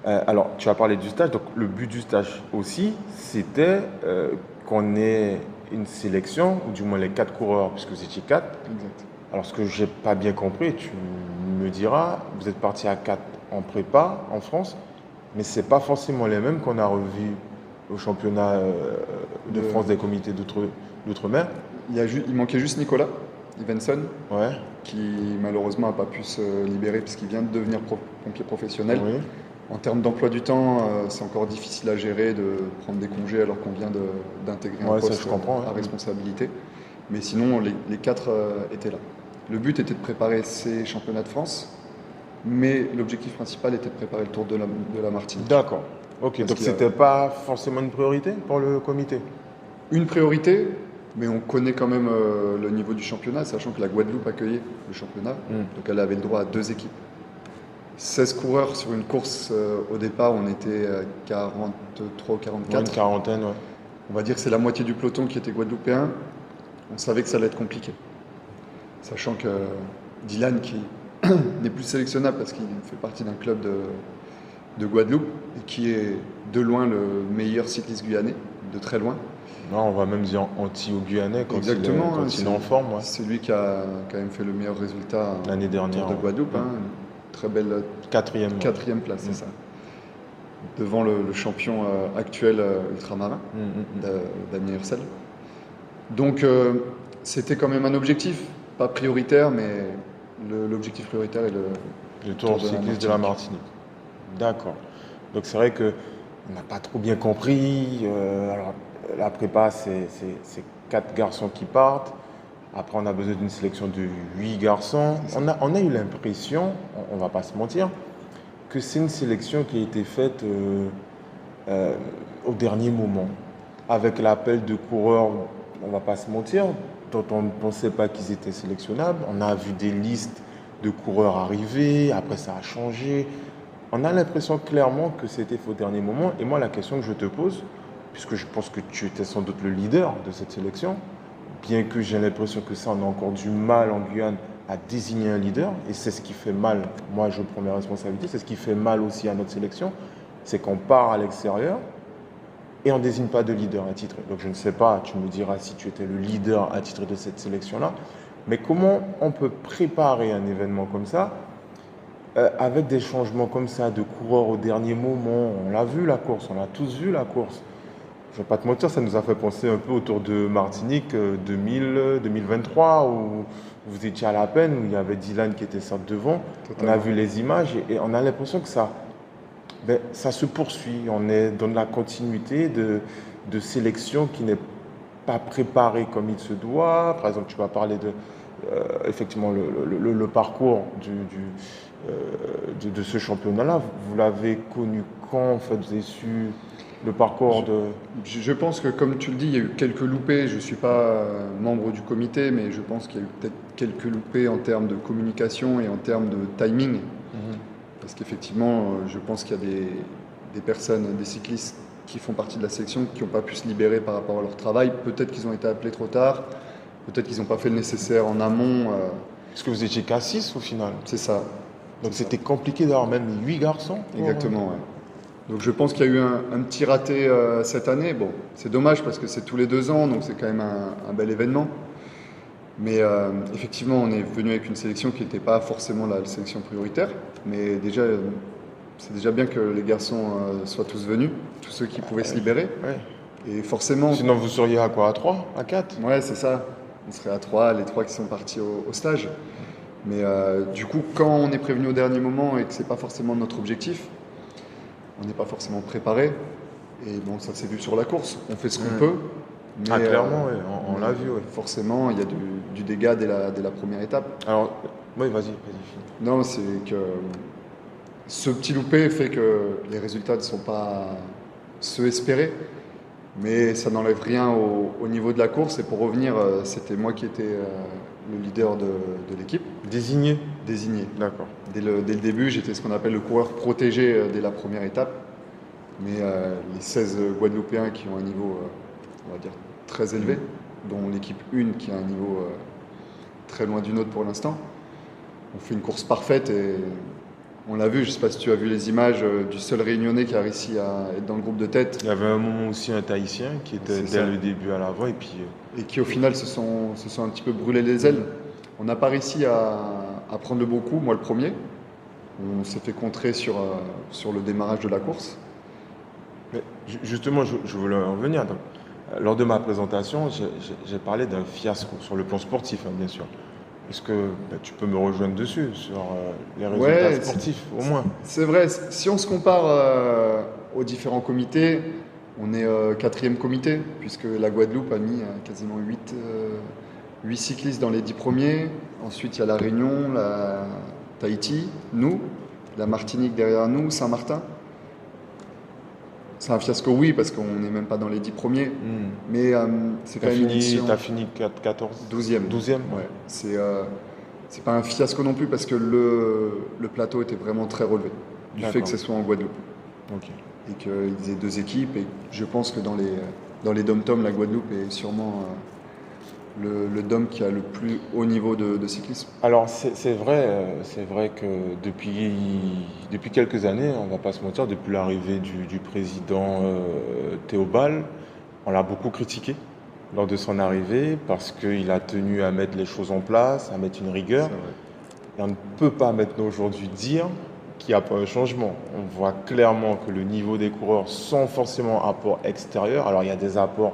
Alors, tu as parlé du stage, donc le but du stage aussi, c'était qu'on ait une sélection, ou du moins les 4 coureurs, puisque vous étiez 4. Exact. Alors, ce que j'ai pas bien compris, tu me diras, vous êtes parti à 4 en prépa en France, mais c'est pas forcément les mêmes qu'on a revus au championnat de De- France des comités d'outre-mer. Il manquait juste Nicolas Ivenson, Ouais, qui malheureusement n'a pas pu se libérer puisqu'il vient de devenir pompier professionnel. oui. En termes d'emploi du temps, c'est encore difficile à gérer de prendre des congés alors qu'on vient d'intégrer un Ouais, ça, poste je comprends, ouais. à responsabilité. Mais sinon, les 4 étaient là. Le but était de préparer ces championnats de France, mais l'objectif principal était de préparer le Tour de la Martinique. D'accord. Ok, Parce donc qu'il y a- c'était pas forcément une priorité pour le comité. Une priorité, mais on connaît quand même le niveau du championnat, sachant que la Guadeloupe accueillait le championnat, donc elle avait le droit à 2 équipes. 16 coureurs sur une course, au départ on était à 43 ou Ouais, 44. une quarantaine, ouais. On va dire que c'est la moitié du peloton qui était guadeloupéen. On savait que ça allait être compliqué. Sachant que Dylan, qui n'est plus sélectionnable parce qu'il fait partie d'un club de Guadeloupe et qui est de loin le meilleur cycliste guyanais, de très loin. Non, on va même dire anti-guyanais quand Exactement, quand il est en forme, ouais. C'est lui qui a quand même fait le meilleur résultat L'année dernière, Tour de ouais. Guadeloupe. Une très belle Quatrième. Ouais. 4e place, c'est ça. Devant le champion actuel ultramarin, Damien Hircel. Donc c'était quand même un objectif, pas prioritaire, mais l'objectif prioritaire est Le Tour cycliste de la Martinique. D'accord. Donc c'est vrai que on n'a pas trop bien compris. Alors la prépa, c'est 4 garçons qui partent. Après, on a besoin d'une sélection de 8 garçons. On a eu l'impression, on va pas se mentir, que c'est une sélection qui a été faite au dernier moment, avec l'appel de coureurs, on va pas se mentir, dont on ne pensait pas qu'ils étaient sélectionnables. On a vu des listes de coureurs arriver, après ça a changé. On a l'impression clairement que c'était fait au dernier moment. Et moi, la question que je te pose, puisque je pense que tu étais sans doute le leader de cette sélection, bien que j'ai l'impression que ça, on a encore du mal en Guyane à désigner un leader, et c'est ce qui fait mal, moi je prends mes responsabilités, c'est ce qui fait mal aussi à notre sélection, c'est qu'on part à l'extérieur et on ne désigne pas de leader attitré. Donc je ne sais pas, tu me diras si tu étais le leader attitré de cette sélection-là, mais comment on peut préparer un événement comme ça avec des changements comme ça de coureurs au dernier moment? On l'a vu la course, on a tous vu la course. Je ne vais pas te mentir, ça nous a fait penser un peu au Tour de Martinique 2023, où vous étiez à la peine, où il y avait Dylan qui était sorti devant. Totalement. On a vu les images et on a l'impression que ça se poursuit. On est dans la continuité de sélection qui n'est pas préparée comme il se doit. Par exemple, tu vas parler de effectivement le parcours de ce championnat-là. Vous l'avez connu quand, en fait, vous avez su le parcours de... Je pense que, comme tu le dis, il y a eu quelques loupés. Je ne suis pas membre du comité, mais je pense qu'il y a eu peut-être quelques loupés en termes de communication et en termes de timing. Parce qu'effectivement, je pense qu'il y a des personnes, des cyclistes qui font partie de la sélection qui n'ont pas pu se libérer par rapport à leur travail. Peut-être qu'ils ont été appelés trop tard. Peut-être qu'ils n'ont pas fait le nécessaire en amont. Est-ce que vous étiez qu'à 6 au final? C'est ça. Donc c'était compliqué d'avoir même 8 garçons? Exactement, ouais. Donc je pense qu'il y a eu un petit raté cette année. Bon, c'est dommage parce que c'est tous les 2 ans, donc c'est quand même un bel événement. Mais effectivement, on est venu avec une sélection qui n'était pas forcément la sélection prioritaire. Mais déjà, c'est déjà bien que les garçons soient tous venus, tous ceux qui pouvaient se libérer. Ouais. Et forcément... Sinon vous seriez à quoi? À 3? À 4? Ouais, c'est ça. On serait à 3, les 3 qui sont partis au stage. Mais du coup, quand on est prévenu au dernier moment et que ce n'est pas forcément notre objectif, on n'est pas forcément préparé. Et bon, ça s'est vu sur la course. On fait ce qu'on peut. Ah, clairement, oui, on l'a vu. Ouais. Forcément, il y a du dégât dès la première étape. Alors, oui, vas-y, finis. Non, c'est que Ce petit loupé fait que les résultats ne sont pas ceux espérés, mais ça n'enlève rien au niveau de la course. Et pour revenir, c'était moi qui étais le leader de l'équipe, Désigné? désigné. D'accord. Dès le début, j'étais ce qu'on appelle le coureur protégé dès la première étape. Mais les 16 Guadeloupéens qui ont un niveau, on va dire, très élevé, dont l'équipe 1 qui a un niveau très loin d'une autre pour l'instant, on fait une course parfaite et on l'a vu. Je ne sais pas si tu as vu les images du seul Réunionnais qui a réussi à être dans le groupe de tête. Il y avait un moment aussi un Tahitien qui était C'est dès ça. le début à l'avant et puis Et qui au final se sont un petit peu brûlés les ailes. On n'a pas réussi à prendre le bon coup, moi le premier. On s'est fait contrer sur le démarrage de la course. mais justement, je voulais en venir. Donc, lors de ma présentation, j'ai parlé d'un fiasco sur le plan sportif, hein, bien sûr. Est-ce que tu peux me rejoindre dessus, sur les résultats Ouais, sportifs, au moins? c'est vrai, si on se compare aux différents comités, on est quatrième comité, puisque la Guadeloupe a mis quasiment 8 cyclistes dans les 10 premiers. Ensuite, il y a la Réunion, la Tahiti, nous, la Martinique derrière nous, Saint-Martin. C'est un fiasco, oui, parce qu'on n'est même pas dans les 10 premiers, mais c'est quand même une édition T'as fini 14? 12e. 12e? Ouais, c'est pas un fiasco non plus parce que le plateau était vraiment très relevé du fait D'accord. que ce soit en Guadeloupe Ok. et qu'ils aient deux équipes. Et je pense que dans les dom-toms, la Guadeloupe est sûrement le dom qui a le plus haut niveau de cyclisme. Alors c'est vrai que depuis quelques années, on va pas se mentir, depuis l'arrivée du président Théobald, on l'a beaucoup critiqué lors de son arrivée parce qu'il a tenu à mettre les choses en place, à mettre une rigueur. C'est vrai. Et on ne peut pas maintenant aujourd'hui dire qu'il n'y a pas un changement. On voit clairement que le niveau des coureurs sans forcément apport extérieur, alors il y a des apports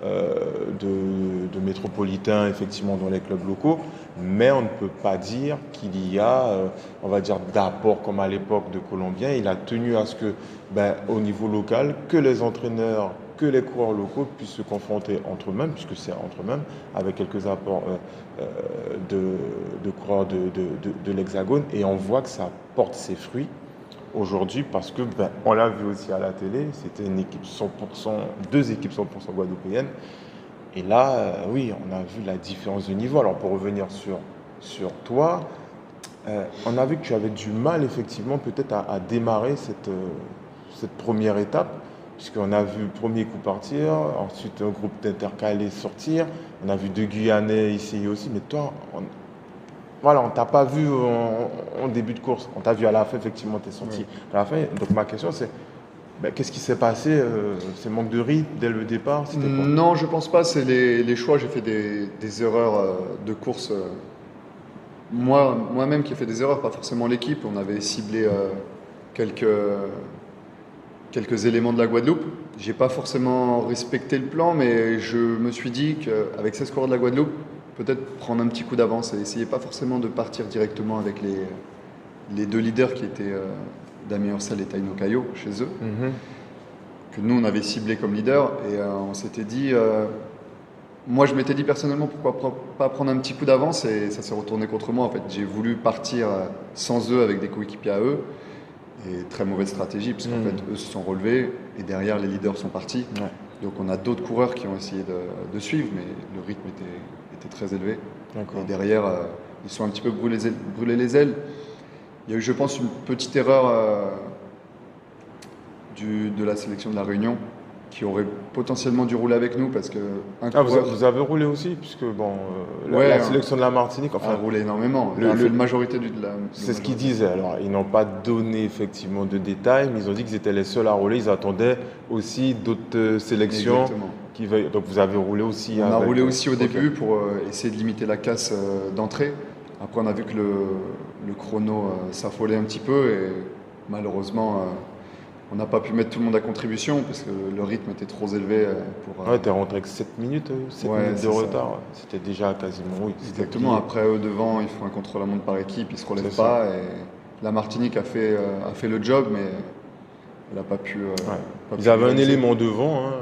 de métropolitains effectivement dans les clubs locaux, mais on ne peut pas dire qu'il y a, on va dire, d'apport comme à l'époque de Colombien. Il a tenu à ce que, au niveau local, que les entraîneurs, que les coureurs locaux puissent se confronter entre eux-mêmes, puisque c'est entre eux-mêmes, avec quelques apports de coureurs de l'Hexagone, et on voit que ça porte ses fruits aujourd'hui parce que, on l'a vu aussi à la télé, c'était une équipe 100%, deux équipes 100% guadeloupéennes. Et là, oui, on a vu la différence de niveau. Alors pour revenir sur toi, on a vu que tu avais du mal effectivement peut-être à démarrer cette première étape, puisqu'on a vu le premier coup partir, ensuite un groupe d'intercalés sortir, on a vu deux Guyanais essayer aussi, mais toi, voilà, on t'a pas vu en début de course, on t'a vu à la fin, effectivement, tu es sorti à la fin. Donc ma question c'est, qu'est-ce qui s'est passé? C'est manque de rythme dès le départ? C'était quoi? Non, je pense pas. C'est les choix. J'ai fait des erreurs de course. Moi-même qui ai fait des erreurs, pas forcément l'équipe. On avait ciblé quelques éléments de la Guadeloupe. J'ai pas forcément respecté le plan, mais je me suis dit qu'avec 16 coureurs de la Guadeloupe, peut-être prendre un petit coup d'avance et essayer pas forcément de partir directement avec les deux leaders qui étaient Damien Ursel et Taino Cayo chez eux, que nous on avait ciblé comme leader. Et on s'était dit, moi je m'étais dit personnellement pourquoi pas prendre un petit coup d'avance, et ça s'est retourné contre moi en fait. J'ai voulu partir sans eux avec des coéquipiers à eux. Et très mauvaise stratégie, parce qu'en fait, eux se sont relevés et derrière, les leaders sont partis. Ouais. Donc, on a d'autres coureurs qui ont essayé de suivre, mais le rythme était très élevé. D'accord. Et derrière, ils sont un petit peu brûlés les ailes. Il y a eu, je pense, une petite erreur de la sélection de la Réunion qui aurait potentiellement dû rouler avec nous, parce que un coureur Vous avez roulé aussi, puisque Ouais, la sélection de la Martinique, a enfin, roulé énormément. le- La majorité c'est ce qu'ils disaient. Alors, ils n'ont pas donné effectivement de détails, mais ils ont dit qu'ils étaient les seuls à rouler. Ils attendaient aussi d'autres sélections Exactement. qui veuillent. Donc, vous avez roulé aussi. On a avec- roulé aussi au Ok. début pour essayer de limiter la casse d'entrée. Après, on a vu que le chrono s'affolait un petit peu et malheureusement, on n'a pas pu mettre tout le monde à contribution parce que le rythme était trop élevé pour. Ouais, t'es rentré avec 7 minutes, 7 Ouais, minutes de c'est ça. retard. C'était déjà quasiment, oui. c'était Exactement. plié. Après, eux devant, ils font un contre-la-montre par équipe, ils se relèvent C'est pas. Et la Martinique a fait le job, mais elle n'a pas pu. Ouais. pas Ils pu avaient un rivaliser. élément devant, hein,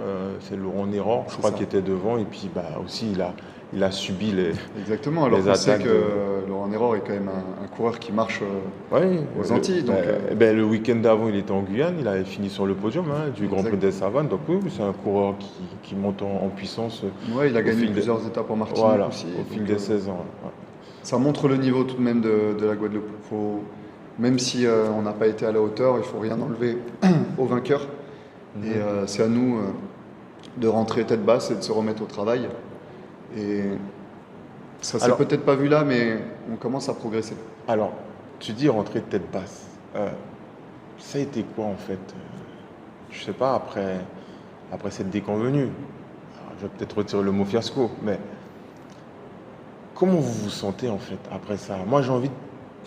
c'est Laurent Néror, je C'est crois, ça. qui était devant. Et puis aussi, il a subi Exactement, alors les qu'on sait attaques que Laurent Néror est quand même un coureur qui marche Oui, aux Antilles. Donc, le week-end d'avant, il était en Guyane, il avait fini sur le podium du Grand Prix exact. des Savanes. Donc oui, c'est un coureur qui monte en puissance Ouais, il a au gagné fil des, plusieurs étapes en Martinique voilà, aussi. au fil Donc, des 16 ans. Ouais. ça montre le niveau tout de même de la Guadeloupe. Même si on n'a pas été à la hauteur, il ne faut rien enlever au vainqueur. Mhm. Et c'est à nous de rentrer tête basse et de se remettre au travail. Et ça s'est Alors, peut-être pas vu là, mais on commence à progresser. alors, tu dis rentrer de tête basse. Ça a été quoi en fait? Je sais pas, après cette déconvenue. Alors, je vais peut-être retirer le mot fiasco, mais comment vous vous sentez en fait après ça? Moi, j'ai envie de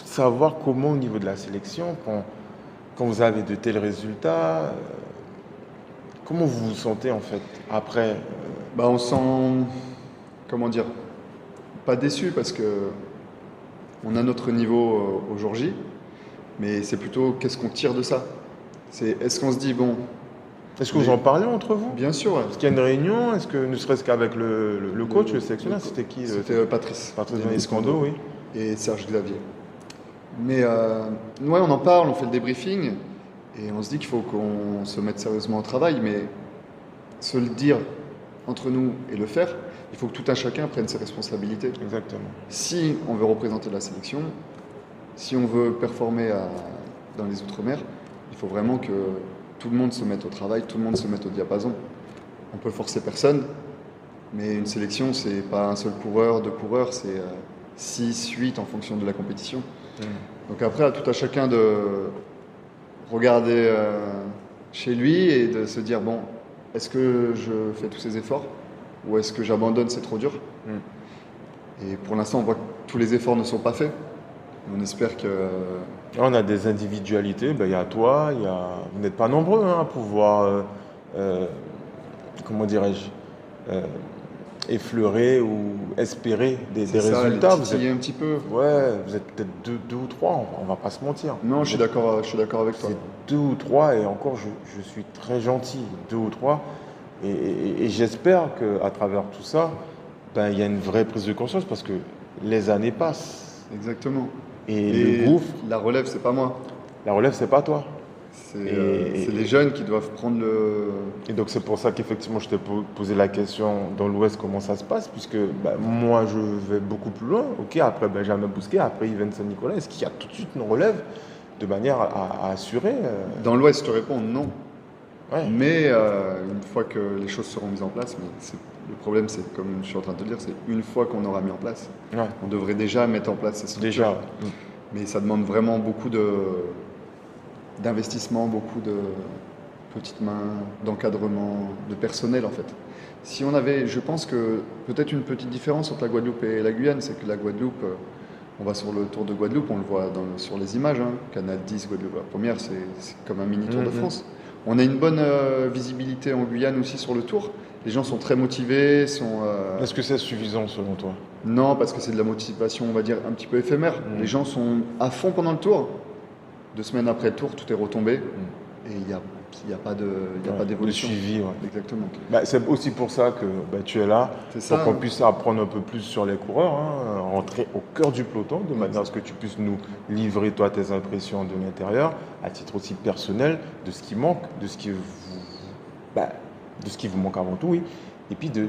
savoir comment au niveau de la sélection, quand vous avez de tels résultats, comment vous vous sentez en fait après? Bah, on se sent, comment dire, pas déçu parce que on a notre niveau au jour J, mais c'est plutôt qu'est-ce qu'on tire de ça. Est-ce qu'on se dit, bon, Est-ce que vous en parlez entre vous? bien sûr, Est-ce qu'il y a une réunion? Est-ce que ne serait-ce qu'avec le coach, le sélectionneur, c'était qui? C'était Patrice. Patrice Vaniscando, oui. Et Serge Xavier. Mais ouais, on en parle, on fait le débriefing, et on se dit qu'il faut qu'on se mette sérieusement au travail, mais se le dire entre nous et le faire, il faut que tout un chacun prenne ses responsabilités. Exactement. Si on veut représenter la sélection, si on veut performer dans les Outre-mer, il faut vraiment que tout le monde se mette au travail, tout le monde se mette au diapason. On peut forcer personne, mais une sélection, c'est pas un seul coureur, deux coureurs, c'est 6, 8 en fonction de la compétition. Donc après, à tout à chacun de regarder chez lui et de se dire, bon, est-ce que je fais tous ces efforts ou est-ce que j'abandonne, c'est trop dur? Et pour l'instant, on voit que tous les efforts ne sont pas faits. On espère que... Là, on a des individualités, il y a toi, vous n'êtes pas nombreux à pouvoir, comment dirais-je, effleurer ou espérer des c'est ça, résultats. les Vous titiller êtes, un petit peu. ouais, vous êtes peut-être deux ou trois, on va pas se mentir. Non, je suis d'accord avec toi. C'est deux ou trois, et encore, je suis très gentil, deux ou trois. Et j'espère qu'à travers tout ça, il y a une vraie prise de conscience parce que les années passent. Exactement. Et Et le gouffre, la relève, c'est pas moi. la relève, c'est pas toi. C'est les jeunes qui doivent prendre le... Et donc c'est pour ça qu'effectivement je t'ai posé la question dans l'Ouest comment ça se passe, puisque moi je vais beaucoup plus loin. Ok, après Benjamin Bousquet, après Yvan Saint-Nicolas, est-ce qu'il y a tout de suite une relève de manière à assurer Dans l'Ouest, je te réponds non. ouais. Mais une fois que les choses seront mises en place, le problème, c'est comme je suis en train de te dire, c'est une fois qu'on aura mis en place, Ouais, on devrait déjà mettre en place ces structures. déjà. Mais ça demande vraiment beaucoup d'investissement, beaucoup de petites mains, d'encadrement, de personnel en fait. Si on avait, je pense que peut-être une petite différence entre la Guadeloupe et la Guyane, c'est que la Guadeloupe, on va sur le Tour de Guadeloupe, on le voit sur les images, hein, Canal 10, Guadeloupe, la première, c'est comme un mini Tour de France. On a une bonne visibilité en Guyane aussi sur le Tour. Les gens sont très motivés, Est-ce que c'est suffisant selon toi? Non, parce que c'est de la motivation, on va dire, un petit peu éphémère. Les gens sont à fond pendant le Tour. 2 semaines après le Tour, tout est retombé. Et il n'y a pas d'évolution. De suivi, ouais. Exactement. C'est aussi pour ça que tu es là, C'est ça, pour qu'on hein. puisse apprendre un peu plus sur les coureurs, hein, rentrer au cœur du peloton, de manière à ce que tu puisses nous livrer, toi, tes impressions de l'intérieur, à titre aussi personnel, de ce qui manque, de ce qui vous manque avant tout, oui. Et puis de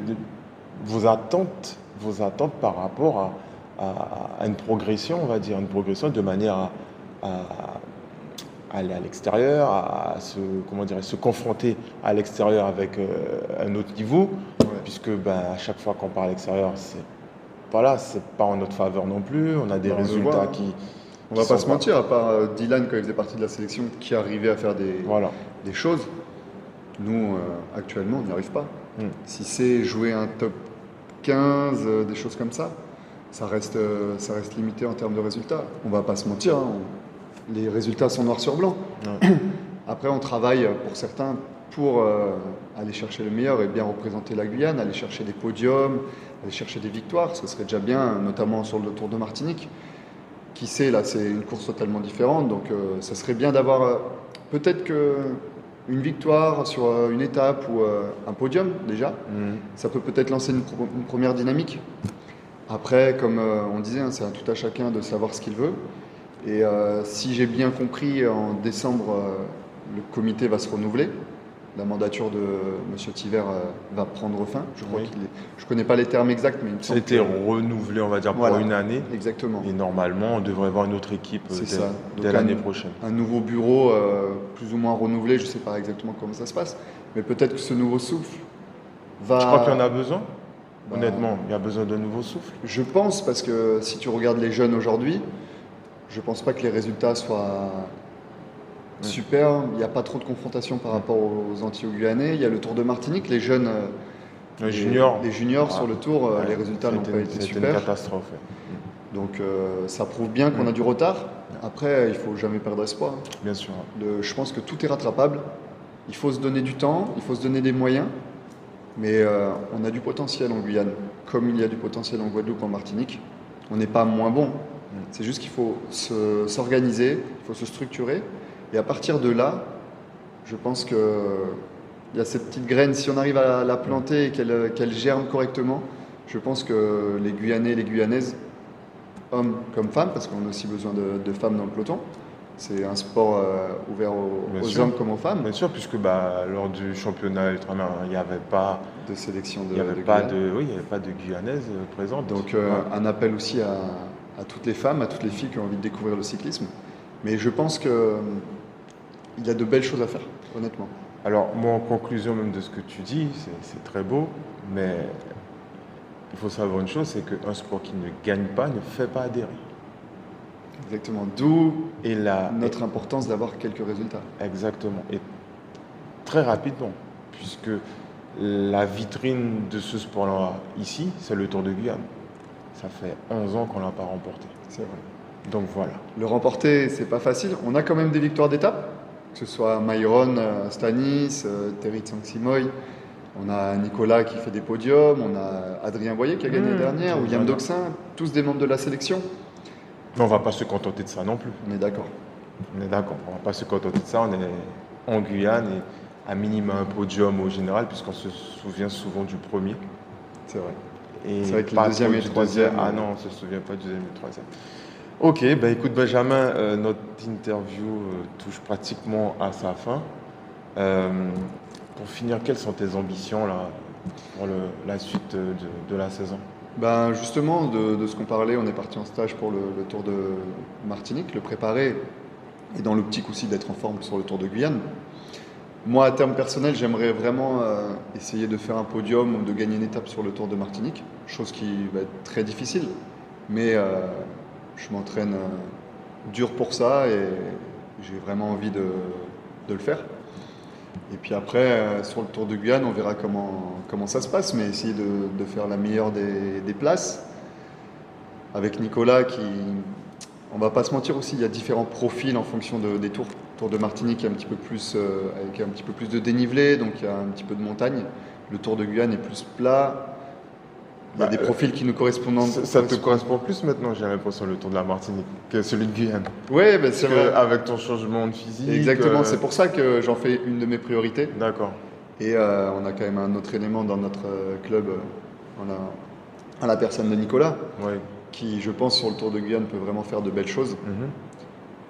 vos attentes par rapport à une progression, on va dire, une progression de manière à aller à l'extérieur, se confronter à l'extérieur avec un autre niveau, Ouais. puisque à chaque fois qu'on part à l'extérieur, c'est pas en notre faveur non plus, on a des On le résultats voit, hein. qui On va sont pas se mentir, à part Dylan quand il faisait partie de la sélection, qui arrivait à faire Voilà. des choses, nous, actuellement, on n'y arrive pas. Mm. Si c'est jouer un top 15, des choses comme ça, ça reste limité en termes de résultats. On va pas se mentir, hein, les résultats sont noir sur blanc. Ouais. Après, on travaille pour certains pour aller chercher le meilleur et bien représenter la Guyane, aller chercher des podiums, aller chercher des victoires. Ce serait déjà bien, notamment sur le Tour de Martinique. Qui sait, là, c'est une course totalement différente. Donc, ça serait bien d'avoir... peut-être que une victoire sur une étape ou un podium déjà, ça peut peut-être lancer une première dynamique. Après, comme on disait, hein, c'est à tout à chacun de savoir ce qu'il veut. Et si j'ai bien compris, en décembre, le comité va se renouveler. La mandature de M. Thiver va prendre fin. Je crois Oui. je ne connais pas les termes exacts, mais il me Ça a semble été que- renouvelé, on va dire, Voilà. pour une année. Exactement. Et normalement, on devrait avoir une autre équipe C'est ça. dès Donc, l'année prochaine. Un nouveau bureau plus ou moins renouvelé, je ne sais pas exactement comment ça se passe, mais peut-être que ce nouveau souffle va... Je crois qu'il y en a besoin. Bah, Honnêtement, il y a besoin d'un nouveau souffle. Je pense, parce que si tu regardes les jeunes aujourd'hui, je pense pas que les résultats soient super. Il n'y a pas trop de confrontation par rapport aux Antillais-Guyanais. Il y a le Tour de Martinique. Les jeunes, Les juniors, les juniors sur le Tour, ouais, les résultats ça a n'ont pas été C'était une super. catastrophe. Ouais. Donc ça prouve bien qu'on a du retard. Après, il faut jamais perdre espoir. Bien sûr. Je pense que tout est rattrapable. Il faut se donner du temps, il faut se donner des moyens. Mais on a du potentiel en Guyane, comme il y a du potentiel en Guadeloupe, en Martinique. On n'est pas moins bon. C'est juste qu'il faut s'organiser, il faut se structurer. Et à partir de là, je pense qu'il y a cette petite graine, si on arrive à la planter et qu'elle germe correctement, je pense que les Guyanais et les Guyanaises, hommes comme femmes, parce qu'on a aussi besoin de femmes dans le peloton, c'est un sport ouvert Bien aux sûr. hommes comme aux femmes, Bien sûr, puisque lors du championnat ultramarin, il n'y avait pas, de sélection il y avait de pas Guyane. de, oui, il y avait pas de Guyanaises présentes. Donc Ouais. un appel aussi à toutes les femmes, à toutes les filles qui ont envie de découvrir le cyclisme. Mais je pense qu'il y a de belles choses à faire, honnêtement. Alors, moi, en conclusion même de ce que tu dis, c'est très beau, mais il faut savoir une chose, c'est qu'un sport qui ne gagne pas ne fait pas adhérer. Exactement. D'où Et là, notre importance d'avoir quelques résultats. exactement. Et très rapidement, puisque la vitrine de ce sport-là, ici, c'est le Tour de Guyane. Ça fait 11 ans qu'on ne l'a pas remporté. C'est vrai. Donc voilà. Le remporter, c'est pas facile. On a quand même des victoires d'étape, que ce soit Myron, Stanis, Terry Tsang-Simoy. On a Nicolas qui fait des podiums, on a Adrien Boyer qui a gagné l'année dernière, William voilà. Doxin, tous des membres de la sélection. Mais on ne va pas se contenter de ça non plus. On est d'accord. On est d'accord. On ne va pas se contenter de ça. On est en Guyane et à minima un podium au général, puisqu'on se souvient souvent du premier. C'est vrai. Et C'est vrai que le pas deuxième trop et du le troisième, Ah non, on ne se souvient pas du deuxième et du troisième. Ok, bah écoute Benjamin, notre interview touche pratiquement à sa fin. Pour finir, quelles sont tes ambitions là, pour la suite de la saison? Ben justement, de ce qu'on parlait, on est parti en stage pour le Tour de Martinique, le préparer, et dans l'optique aussi d'être en forme sur le Tour de Guyane. Moi, à terme personnel, j'aimerais vraiment essayer de faire un podium ou de gagner une étape sur le Tour de Martinique, chose qui va être très difficile, mais je m'entraîne dur pour ça et j'ai vraiment envie de le faire. Et puis après, sur le Tour de Guyane, on verra comment ça se passe, mais essayer de faire la meilleure des places. Avec Nicolas, on va pas se mentir aussi, il y a différents profils en fonction des tours. Le Tour de Martinique est un petit peu plus, avec un petit peu plus de dénivelé, donc il y a un petit peu de montagne. Le Tour de Guyane est plus plat. Il y a des profils qui nous correspondent. Ça te correspond plus maintenant, j'ai l'impression, le Tour de la Martinique que celui de Guyane. Oui, ben c'est vrai. Avec ton changement de physique. Exactement, c'est pour ça que j'en fais une de mes priorités. D'accord. Et on a quand même un autre élément dans notre club, à la personne de Nicolas, Oui. qui, je pense, sur le Tour de Guyane peut vraiment faire de belles choses.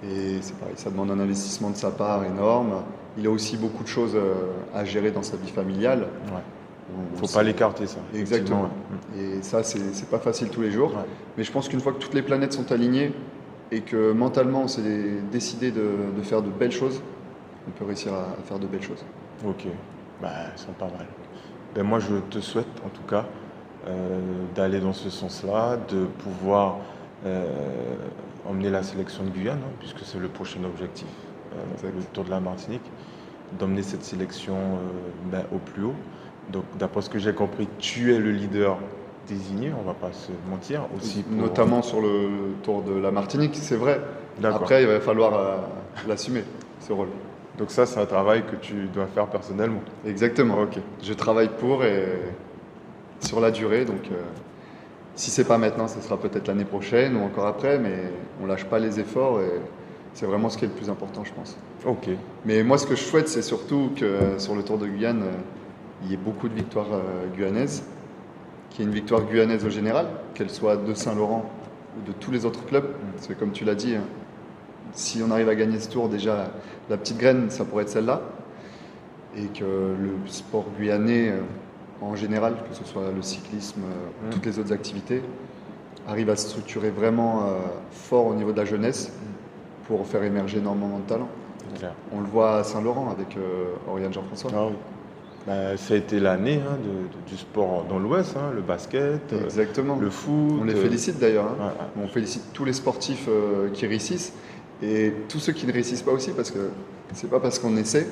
Et c'est pareil, ça demande un investissement de sa part énorme. Il a aussi beaucoup de choses à gérer dans sa vie familiale. Ouais. Bon, Faut c'est- pas l'écarter, ça. Exactement. effectivement, Et ça, c'est pas facile tous les jours. Ouais. Mais je pense qu'une fois que toutes les planètes sont alignées et que mentalement on s'est décidé de faire de belles choses, on peut réussir à faire de belles choses. ouais. Ok, bah, c'est pas mal. Ben, moi, je te souhaite, en tout cas, d'aller dans ce sens-là, de pouvoir emmener la sélection de Guyane, hein, puisque c'est le prochain objectif, Exact. le Tour de la Martinique, d'emmener cette sélection au plus haut. Donc, d'après ce que j'ai compris, tu es le leader désigné, on va pas se mentir, aussi pour... Notamment sur le Tour de la Martinique, c'est vrai. D'accord. Après, il va falloir l'assumer, ce rôle. Donc ça, c'est un travail que tu dois faire personnellement. Exactement. Ok. Je travaille pour et sur la durée, donc si c'est pas maintenant, ce sera peut-être l'année prochaine ou encore après, mais on lâche pas les efforts et C'est vraiment ce qui est le plus important, je pense. Ok. Mais moi, ce que je souhaite, c'est surtout que sur le Tour de Guyane, il y ait beaucoup de victoires guyanaises, qu'il y ait une victoire guyanaise au général, qu'elle soit de Saint-Laurent ou de tous les autres clubs. Parce que comme tu l'as dit, hein, si on arrive à gagner ce tour, déjà, la petite graine, ça pourrait être celle-là. Et que le sport guyanais, en général, que ce soit le cyclisme, toutes les autres activités, arrive à se structurer vraiment fort au niveau de la jeunesse pour faire émerger énormément de talents. Clair. On le voit à Saint-Laurent avec Oriane Jean-François. Ah oui. Bah, ça a été l'année hein, du sport dans l'Ouest, hein, le basket, Exactement. le foot. On les félicite d'ailleurs. Hein. Ouais, ouais. On félicite tous les sportifs qui réussissent et tous ceux qui ne réussissent pas aussi parce que c'est pas parce qu'on essaie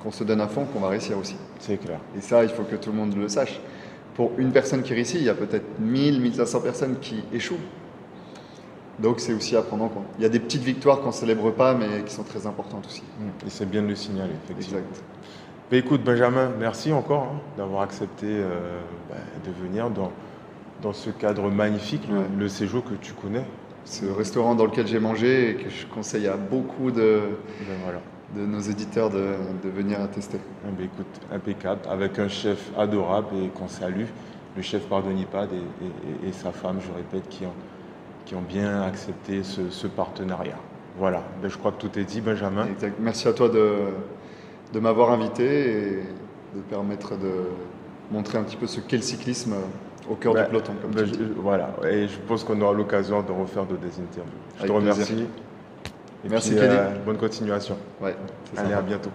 qu'on se donne à fond qu'on va réussir aussi. C'est clair. Et ça, il faut que tout le monde le sache. Pour une personne qui réussit, il y a peut-être 1000, 1500 personnes qui échouent. Donc c'est aussi à prendre en compte. Il y a des petites victoires qu'on ne célèbre pas mais qui sont très importantes aussi. Et c'est bien de le signaler, effectivement. Exact. Bah, écoute, Benjamin, merci encore hein, d'avoir accepté de venir dans ce cadre magnifique, Ouais. le séjour que tu connais. Ce restaurant dans lequel j'ai mangé et que je conseille à beaucoup Ben voilà. de nos éditeurs de venir à tester. Eh ben, écoute, impeccable, avec un chef adorable et qu'on salue, le chef Pardonipad et sa femme, je répète, qui ont bien accepté ce partenariat. Voilà, ben, je crois que tout est dit, Benjamin. Exact. Merci à toi de m'avoir invité et de permettre de montrer un petit peu ce qu'est le cyclisme au cœur Ben, du peloton. Comme ben, tu dis. voilà, et je pense qu'on aura l'occasion de refaire des interviews. Je te Avec plaisir. remercie. Et Merci, puis, Kenny. bonne continuation. Ouais, c'est Allez, sympa. à bientôt.